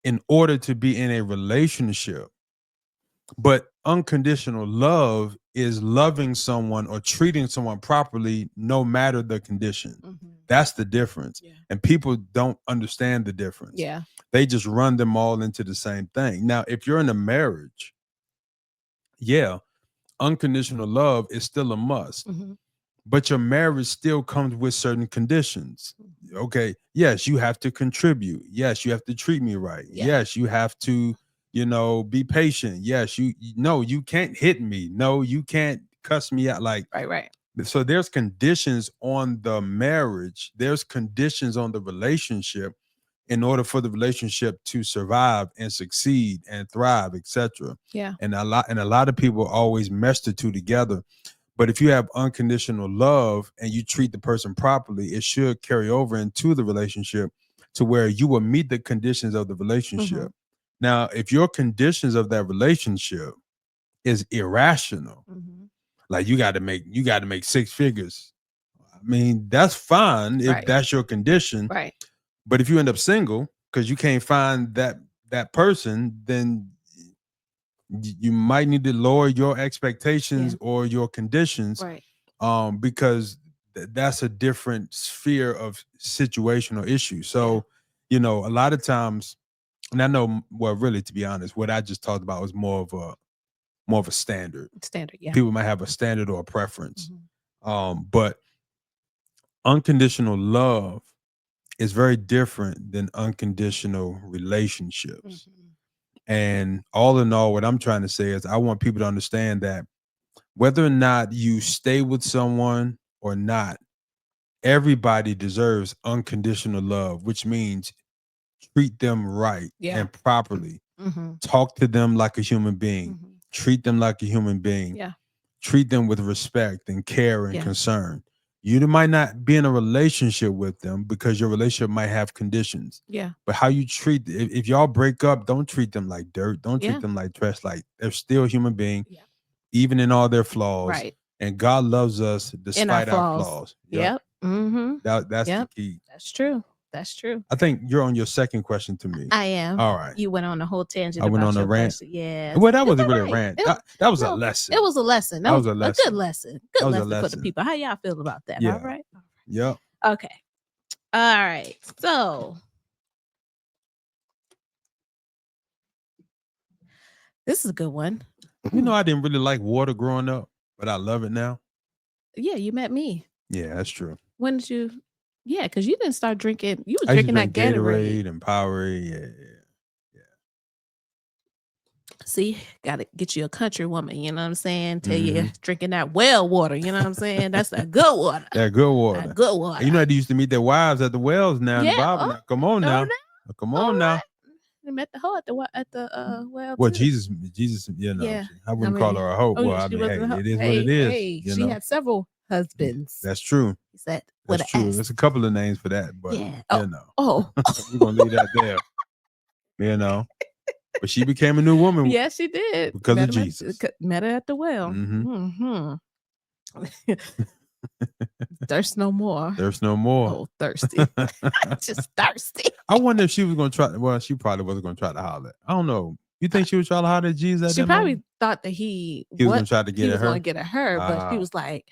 C: in order to be in a relationship. But unconditional love is loving someone or treating someone properly no matter the condition. That's the difference. Yeah. And people don't understand the difference.
B: Yeah.
C: They just run them all into the same thing. Now, if you're in a marriage, unconditional love is still a must. But your marriage still comes with certain conditions. Okay. Yes, you have to contribute. Yes, you have to treat me right. Yeah. Yes, you have to, be patient. Yes, you can't hit me. No, you can't cuss me out.
B: Right.
C: So there's conditions on the marriage. There's conditions on the relationship in order for the relationship to survive and succeed and thrive, etc.
B: Yeah.
C: And a lot of people always mesh the two together. But if you have unconditional love and you treat the person properly, it should carry over into the relationship to where you will meet the conditions of the relationship. Now, if your conditions of that relationship is irrational, like you got to make 6 figures. I mean, that's fine if that's your condition.
B: Right.
C: But if you end up single because you can't find that person, then you might need to lower your expectations or your conditions,
B: right?
C: Because that's a different sphere of situational issue. So, a lot of times, and I know, well, really, to be honest, what I just talked about was more of a standard.
B: Yeah.
C: People might have a standard or a preference, but unconditional love is very different than unconditional relationships. And all in all, what I'm trying to say is I want people to understand that whether or not you stay with someone or not, everybody deserves unconditional love, which means treat them right and properly. Talk to them like a human being. Treat them like a human being.
B: Yeah.
C: Treat them with respect and care and concern. You might not be in a relationship with them because your relationship might have conditions.
B: Yeah.
C: But how you treat, if y'all break up, don't treat them like dirt. Don't treat them like trash. Like, they're still a human being, even in all their flaws.
B: Right.
C: And God loves us despite our flaws.
B: Yep.
C: That's the key.
B: That's true. That's true.
C: I think you're on your second question to me.
B: I am.
C: All right.
B: You went on a whole tangent.
C: I went
B: about
C: on a
B: your
C: rant.
B: question. Yeah.
C: Well, that wasn't really a rant. That was a lesson.
B: It was a lesson. That was a
C: lesson.
B: good lesson. Good lesson for the people. How y'all feel about that?
C: Yeah.
B: All right.
C: Yep.
B: Okay. All right. So this is a good one.
C: I didn't really like water growing up, but I love it now.
B: Yeah, you met me.
C: Yeah, that's true.
B: When did you? Yeah, because you didn't start drinking. You was drinking that Gatorade
C: and Powerade. Yeah.
B: See, got to get you a country woman. You know what I'm saying? Tell you drinking that well water. You know what I'm saying? That's that good water.
C: That good water.
B: That good water.
C: And they used to meet their wives at the wells now.
B: Yeah.
C: In the Bible. Now. Come on now. Come on now.
B: They met the hoe at the well.
C: Well,
B: too.
C: Jesus, I wouldn't call her a hoe. Well, it is what it is.
B: Hey, she had several husbands.
C: That's true.
B: He said,
C: that's true. There's a couple of names for that, but
B: yeah.
C: we're gonna leave that there. But she became a new woman.
B: Yes, she did.
C: Because of Jesus.
B: Met her at the well.
C: Mm-hmm.
B: Thirst no more.
C: Thirst no more.
B: Oh, thirsty. Just thirsty.
C: I wonder if she was going to try. Well, she probably wasn't going to try to holler. I don't know. You think she was trying to holler at Jesus?
B: She probably thought that he was
C: going to try to get at her.
B: Going to get at her, but he was like,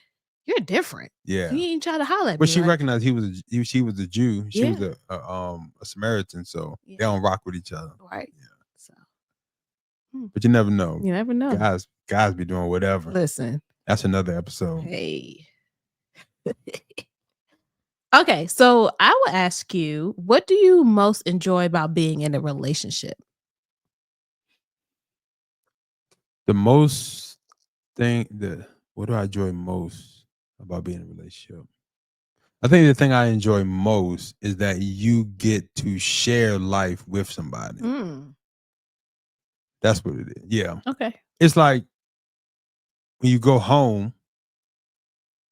B: "You're different.
C: Yeah,
B: he ain't trying to holler at me."
C: But she
B: like,
C: recognized she was a Jew. She was a Samaritan, so they don't rock with each other.
B: Right. Yeah. So,
C: but you never know.
B: You never know.
C: Guys be doing whatever.
B: Listen,
C: that's another episode.
B: Hey. Okay, so I will ask you, what do you most enjoy about being in a relationship?
C: What do I enjoy most about being in a relationship? I think the thing I enjoy most is that you get to share life with somebody. That's what it is. Yeah.
B: Okay.
C: It's like when you go home,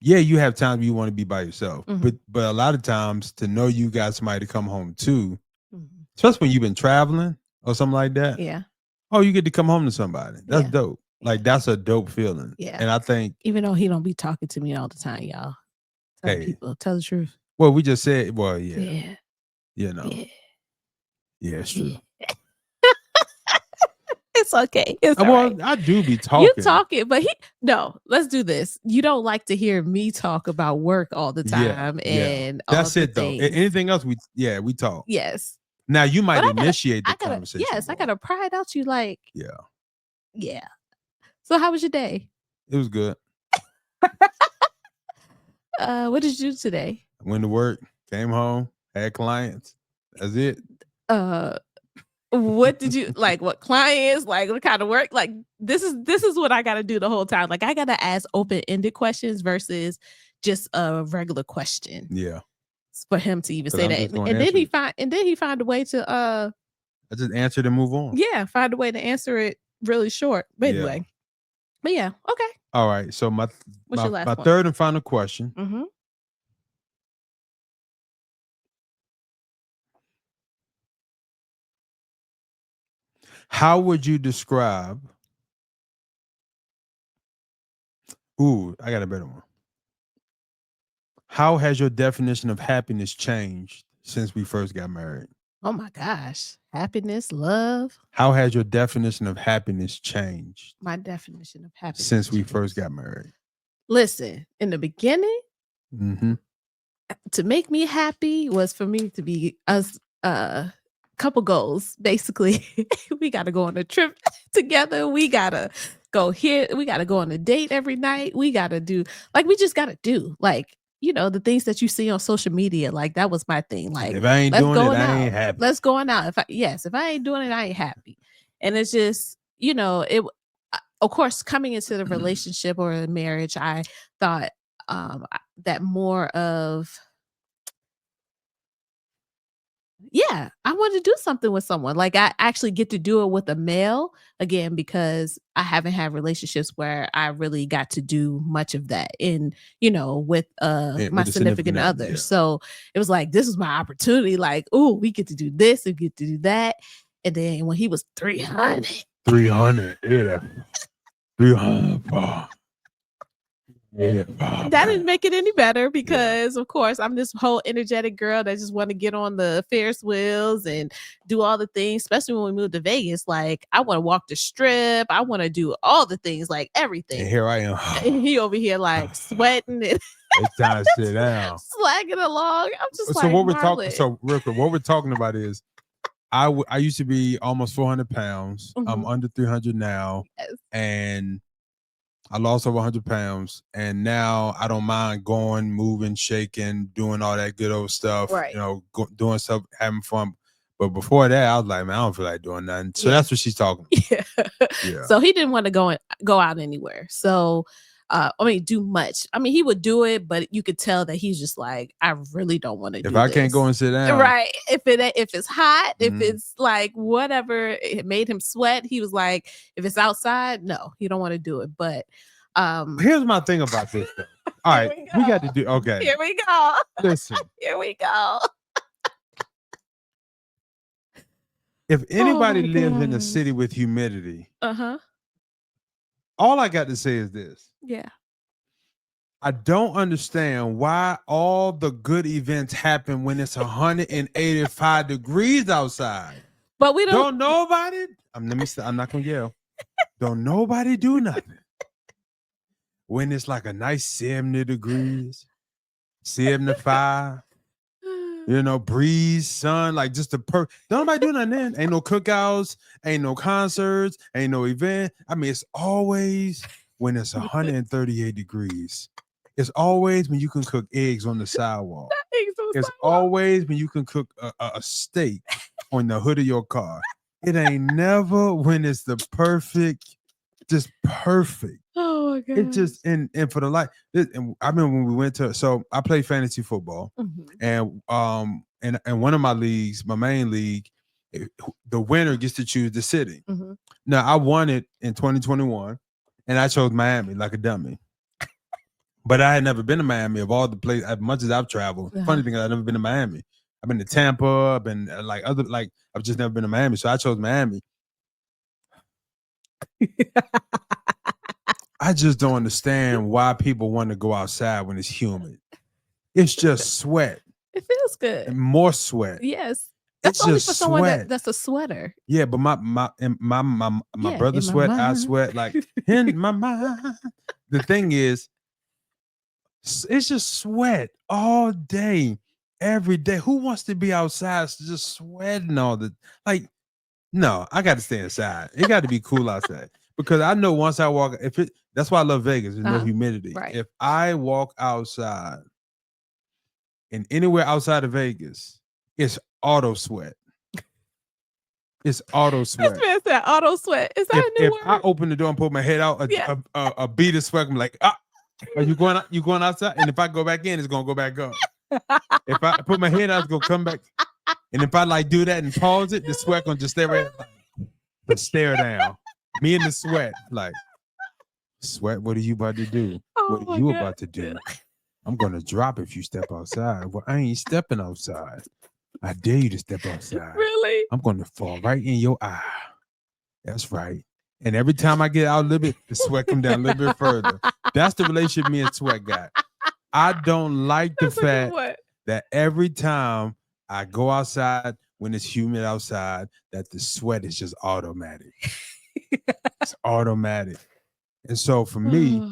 C: yeah, you have times you want to be by yourself, but a lot of times to know you got somebody to come home to, especially when you've been traveling or something like that.
B: Yeah.
C: Oh, you get to come home to somebody. That's dope. Like that's a dope feeling.
B: Yeah.
C: And I think
B: even though he don't be talking to me all the time, y'all. Tell the truth.
C: Well, we just said, yeah.
B: Yeah.
C: You know. Yeah, it's true.
B: It's okay. It's
C: right. I do be talking.
B: You talking, but let's do this. You don't like to hear me talk about work all the time and
C: that's
B: all
C: it
B: things.
C: though. Anything else we talk.
B: Yes.
C: Now you might initiate the conversation.
B: Yes, I gotta pry it out you like.
C: Yeah.
B: Yeah. So how was your day?
C: It was good.
B: What did you do today?
C: I went to work, came home, had clients. That's it.
B: What did you like? What clients? Like what kind of work? Like this is what I gotta do the whole time. Like I gotta ask open-ended questions versus just a regular question.
C: Yeah.
B: For him to even say that. And then he find a way to
C: I just answered and move on.
B: Yeah, find a way to answer it really short. But anyway. But yeah, okay.
C: All right. So my
B: one?
C: Third and final question.
B: Mm-hmm.
C: How would you describe? Ooh, I got a better one. How has your definition of happiness changed since we first got married?
B: Oh my gosh. Happiness, love.
C: How has your definition of happiness changed?
B: My definition of happiness
C: since we first got married.
B: Listen, in the beginning, to make me happy was for me to be us couple goals. Basically, we got to go on a trip together. We got to go here. We got to go on a date every night. We got to do we just got to do the things that you see on social media. Like that was my thing. Like
C: if I ain't doing it, I ain't happy.
B: Let's go on out. If I ain't doing it, I ain't happy. And it's just, it, of course, coming into the relationship or a marriage, I thought that more of, I want to do something with someone. Like I actually get to do it with a male again, because I haven't had relationships where I really got to do much of that with my significant other. Yeah. So it was like, this is my opportunity. Like, oh, we get to do this, we get to do that. And then when he was 300,
C: yeah. 300.
B: That didn't make it any better because, of course, I'm this whole energetic girl that just want to get on the Ferris wheels and do all the things, especially when we moved to Vegas. Like, I want to walk the strip. I want to do all the things, like everything.
C: And here I am.
B: And he over here, like, sweating and
C: it's time to sit down.
B: Slagging along. I'm just
C: so what we're talking. So real quick, what we're talking about is I used to be almost 400 pounds. I'm under 300 now.
B: Yes.
C: And I lost over 100 pounds, and now I don't mind going, moving, shaking, doing all that good old stuff,
B: right.
C: Doing stuff, having fun. But before that, I was like, man, I don't feel like doing nothing. So that's what she's talking about.
B: Yeah. So he didn't want to go out anywhere. So, do much. I mean, he would do it, but you could tell that he's just like, I really don't want to do this.
C: If I can't go and sit down.
B: Right. If it's hot, if it's like whatever, it made him sweat. He was like, if it's outside, no, you don't want to do it. But
C: here's my thing about this though. All right, we got to do okay.
B: Here we go.
C: Listen.
B: Here we go.
C: If anybody
B: my
C: lives in a
B: gosh.
C: city with humidity,
B: Uh-huh.
C: all I got to say is this.
B: Yeah.
C: I don't understand why all the good events happen when it's 185 degrees outside.
B: But we
C: Don't nobody. I'm not gonna yell. Don't nobody do nothing when it's like a nice 70 degrees, 75. Breeze, sun, like just don't nobody do nothing then. Ain't no cookouts, ain't no concerts, ain't no event. I mean, it's always when it's 138 degrees. It's always when you can cook eggs on the sidewalk. It's always when you can cook a steak on the hood of your car. It ain't never when it's the perfect, just perfect.
B: Oh my god!
C: It just and for the life. And I remember when we went to. So I play fantasy football, and one of my leagues, my main league, the winner gets to choose the city. Now I won it in 2021, and I chose Miami like a dummy. But I had never been to Miami of all the places. As much as I've traveled, funny thing, I've never been to Miami. I've been to Tampa. I've been I've just never been to Miami. So I chose Miami. I just don't understand why people want to go outside when it's humid. It's just sweat.
B: It feels good.
C: And more sweat.
B: Yes. That's it's only for someone that's a sweater.
C: Yeah, but my brother sweat, I sweat like in my mind. The thing is, it's just sweat all day, every day. Who wants to be outside just sweating all the no, I got to stay inside. It got to be cool outside. Because I know once I walk, that's why I love Vegas. There's no humidity. Right. If I walk outside and anywhere outside of Vegas, it's auto sweat. It's auto sweat.
B: This man said auto sweat. Is that a new word?
C: If I open the door and put my head out, a beat of sweat, I'm like, are you going out? You going outside? And if I go back in, it's gonna go back up. If I put my head out, it's gonna come back. And if I do that and pause it, the sweat gonna just stay right, stare down. Me and the sweat, sweat, what are you about to do? What are you about to do? I'm going to drop if you step outside. Well, I ain't stepping outside. I dare you to step outside.
B: Really?
C: I'm going to fall right in your eye. That's right. And every time I get out a little bit, the sweat come down a little bit further. That's the relationship me and sweat got. I don't like the fact that every time I go outside when it's humid outside, that the sweat is just automatic. It's automatic. And so for me,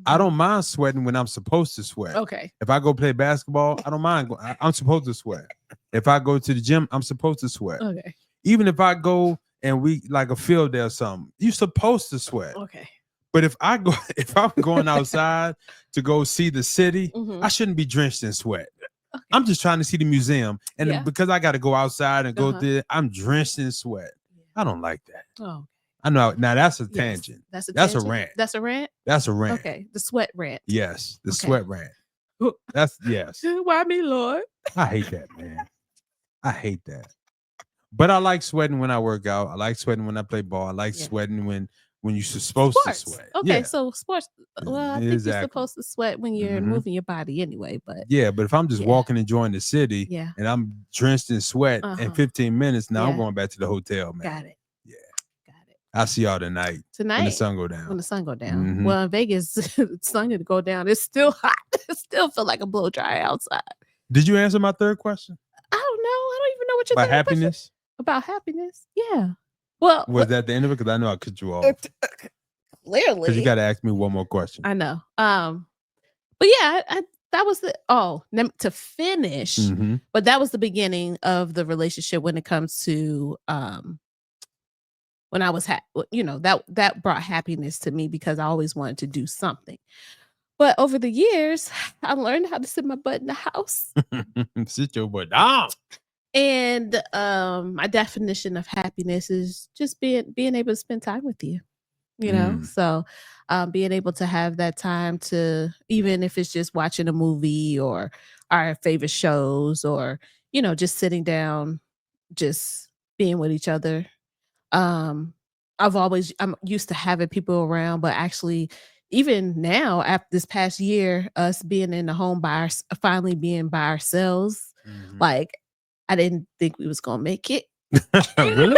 C: I don't mind sweating when I'm supposed to sweat.
B: Okay.
C: If I go play basketball, I don't mind. I'm supposed to sweat. If I go to the gym, I'm supposed to sweat.
B: Okay.
C: Even if I go and we like a field day or something, you're supposed to sweat.
B: Okay.
C: But if I'm going outside to go see the city, I shouldn't be drenched in sweat. Okay. I'm just trying to see the museum. And because I got to go outside and go there, I'm drenched in sweat. I don't like that.
B: Oh.
C: I know. Now that's a tangent.
B: That's a
C: rant.
B: That's a rant?
C: That's a rant.
B: Okay. The sweat rant.
C: Yes. The sweat rant. That's yes.
B: Why me, Lord?
C: I hate that, man. I hate that. But I like sweating when I work out. I like sweating when I play ball. I like sweating when you're supposed to sweat.
B: Okay, so sports. Well, I think you're supposed to sweat when you're moving your body anyway. But
C: but if I'm just walking enjoying the city and I'm drenched in sweat in 15 minutes, now I'm going back to the hotel, man.
B: Got it.
C: I'll see y'all tonight. When the sun go down.
B: When the sun go down. Well, in Vegas, the sun going to go down. It's still hot. It still feel like a blow dry outside.
C: Did you answer my third question?
B: I don't know. I don't even know what you're
C: about happiness.
B: About happiness? Yeah. Well,
C: was that the end of it? Because I know I cut you off.
B: Clearly,
C: because you got to ask me one more question.
B: I know. But yeah, that was to finish. But that was the beginning of the relationship when it comes to when I was that brought happiness to me because I always wanted to do something. But over the years, I learned how to sit my butt in the house.
C: Sit your butt down.
B: And my definition of happiness is just being able to spend time with you. You know, so being able to have that time to, even if it's just watching a movie or our favorite shows or, just sitting down, just being with each other. I'm used to having people around, but actually even now after this past year, us being in the home finally being by ourselves, like I didn't think we was going to make it.
C: Really?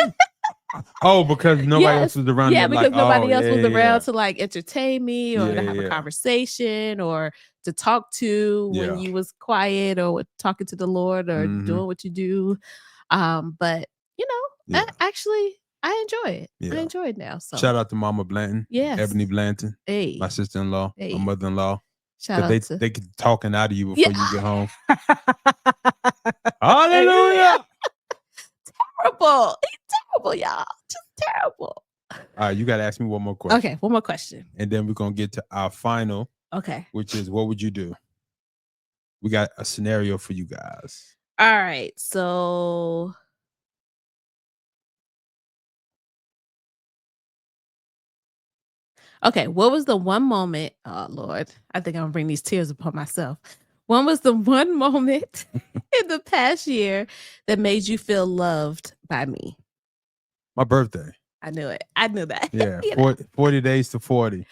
C: Oh, because nobody else was around.
B: Yeah, because nobody else was around
C: yeah.
B: to like entertain me or to have a conversation or to talk to when you was quiet or talking to the Lord or doing what you do. But actually, I enjoy it.
C: Yeah.
B: I enjoy it now. So
C: shout out to Mama Blanton, Ebony Blanton, my sister-in-law, my mother-in-law.
B: Shout out to
C: they get talking out of you before you get home. Hallelujah.
B: Terrible. He's terrible, y'all. Just terrible.
C: All right, you got to ask me one more question.
B: Okay, one more question.
C: And then we're going to get to our final.
B: Okay.
C: Which is, what would you do? We got a scenario for you guys.
B: All right. So okay, what was the one moment? Oh Lord, I think I'm gonna bring these tears upon myself. When was the one moment in the past year that made you feel loved by me?
C: My birthday.
B: I knew it. I knew that.
C: Yeah, 40 days to 40.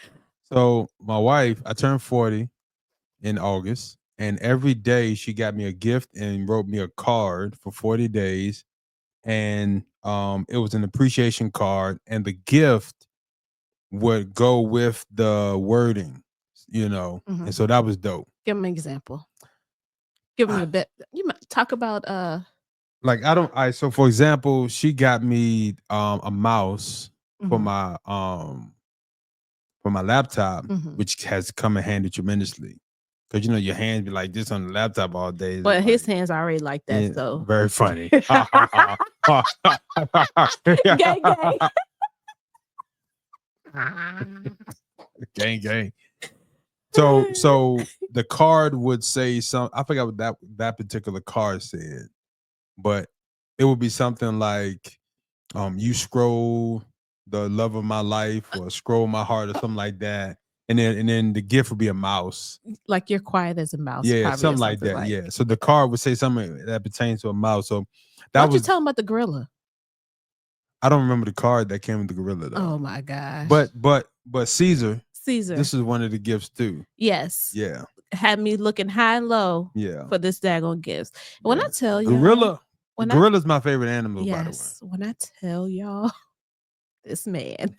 C: So my wife, I turned 40 in August, and every day she got me a gift and wrote me a card for 40 days. And it was an appreciation card, and the gift would go with the wording, and so that was dope.
B: Give me an example. Give me a bit. You might talk about
C: like so for example, she got me a mouse for my laptop, which has come in handy tremendously. Because your hands be like this on the laptop all day.
B: But his hands are already like that, so
C: very funny. Gang. Gang. So the card would say I forgot what that particular card said, but it would be something like, you scroll the love of my life or scroll my heart or something like that. And then the gift would be a mouse.
B: Like you're quiet as a mouse.
C: Yeah, something like that. Yeah. So the card would say something that pertains to a mouse. So
B: why don't you tell him about the gorilla?
C: I don't remember the card that came with the gorilla though.
B: Oh my gosh.
C: But Caesar.
B: This
C: is one of the gifts too.
B: Yes.
C: Yeah.
B: Had me looking high and low.
C: Yeah.
B: For this daggone gifts. When I tell you,
C: gorilla's my favorite animal. By the way.
B: When I tell y'all, this man.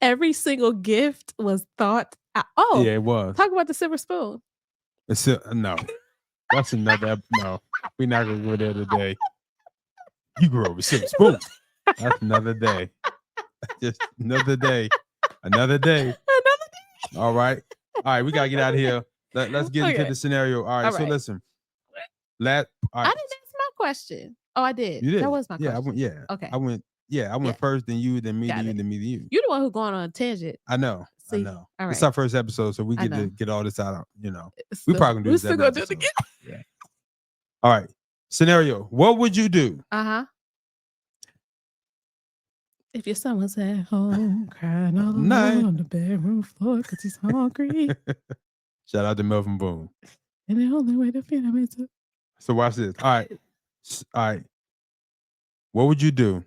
B: Every single gift was thought out. Oh,
C: yeah, it was.
B: Talk about the silver spoon.
C: No, that's another. No, we're not gonna go there today. You grew up with silver spoon. That's another day. Just another day. Another day. All right. We gotta get out of here. Let's get into the scenario. All right. So listen. I didn't
B: ask my question. Oh, I did.
C: You did.
B: That was my question.
C: Okay. I went first, then you, then me, then you, then me, then you.
B: You're the one who's going on a tangent.
C: I know.
B: See?
C: All
B: right.
C: It's our first episode, so we get to get all this out. We probably gonna do this. We're still gonna do it again. Yeah. All right. Scenario. What would you do?
B: If your son was at home crying all alone on the bedroom floor because he's hungry.
C: Shout out to Melvin Boone.
B: And the only way to feed him is to.
C: So watch this. All right. What would you do?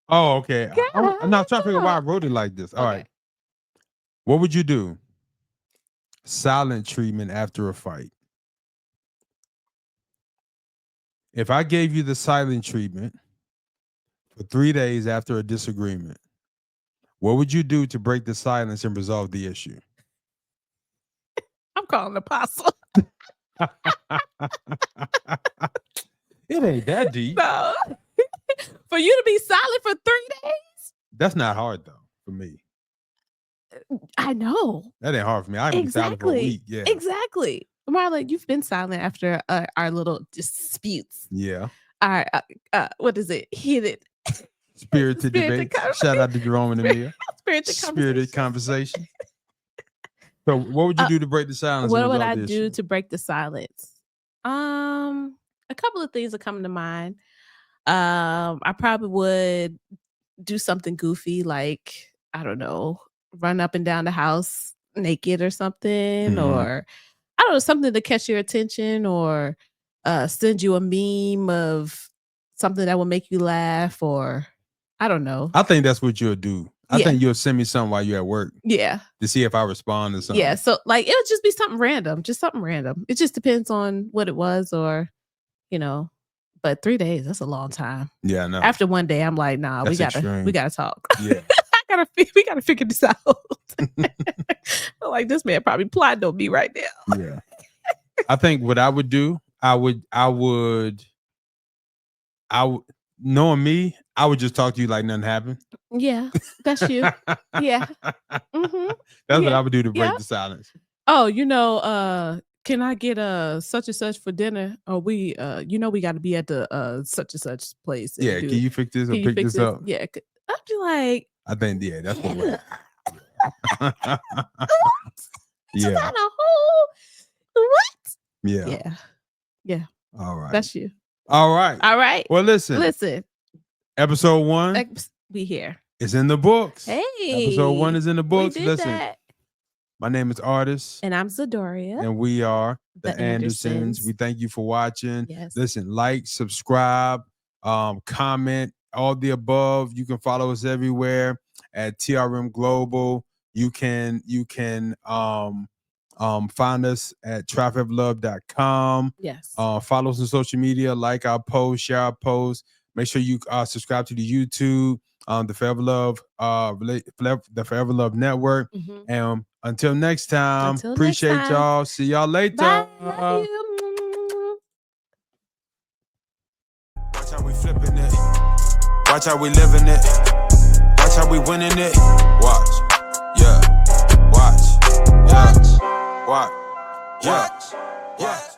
C: Oh, okay. I'm not trying to figure out why I wrote it like this. All right. What would you do? Silent treatment after a fight. If I gave you the silent treatment for 3 days after a disagreement, what would you do to break the silence and resolve the issue?
B: I'm calling the apostle.
C: It ain't that deep.
B: No. For you to be silent for 3 days?
C: That's not hard though for me.
B: I know.
C: That ain't hard for me. I can be silent for a week. Yeah.
B: Exactly. Marla, you've been silent after our little disputes.
C: Yeah.
B: Our what is it? Heated.
C: Spirited debate. Shout out to Jerome and Amir.
B: Spirited
C: conversation. So what would you do to break the silence?
B: What would I do to break the silence? A couple of things are coming to mind. I probably would do something goofy, like, I don't know, run up and down the house naked or something, or I don't know, something to catch your attention, or send you a meme of something that will make you laugh, or I don't know.
C: I think that's what you'll do. I think you'll send me something while you're at work.
B: Yeah.
C: To see if I respond to something.
B: Yeah. So like it'll just be something random. Just something random. It just depends on what it was or, but 3 days, that's a long time.
C: Yeah, I know.
B: After one day, I'm like, nah, we gotta talk.
C: Yeah.
B: we gotta figure this out. Like this man probably plotting on me right now.
C: Yeah. I think what I would do, I would knowing me, I would just talk to you like nothing happened.
B: Yeah, that's you. Yeah. Mm-hmm.
C: That's what I would do to break the silence.
B: Oh, can I get such and such for dinner? Or we got to be at the such and such place.
C: Yeah, can you fix this or pick this up?
B: Yeah, I'd be like,
C: I think that's what.
B: Yeah. Got a whole what?
C: Yeah.
B: Yeah.
C: All right.
B: That's you.
C: All right. Well, listen. Episode 1.
B: We here.
C: It's in the books.
B: Hey.
C: Episode 1 is in the books. Listen.
B: That.
C: My name is Artis.
B: And I'm Zadoria.
C: And we are the Andersons. We thank you for watching.
B: Yes.
C: Listen, like, subscribe, comment, all the above. You can follow us everywhere at TRM Global. You can find us at trafficlove.com.
B: Yes.
C: Follow us on social media, like our posts, share our posts. Make sure you subscribe to the YouTube, the Forever Love, the Forever Love Network. Mm-hmm. And until next time, appreciate y'all. See y'all later.
B: Bye. Love you.
A: Watch how we flipping it. Watch how we living it. Watch how we winning it. Watch. Yeah. Watch. Yeah. Watch. Yeah. Watch.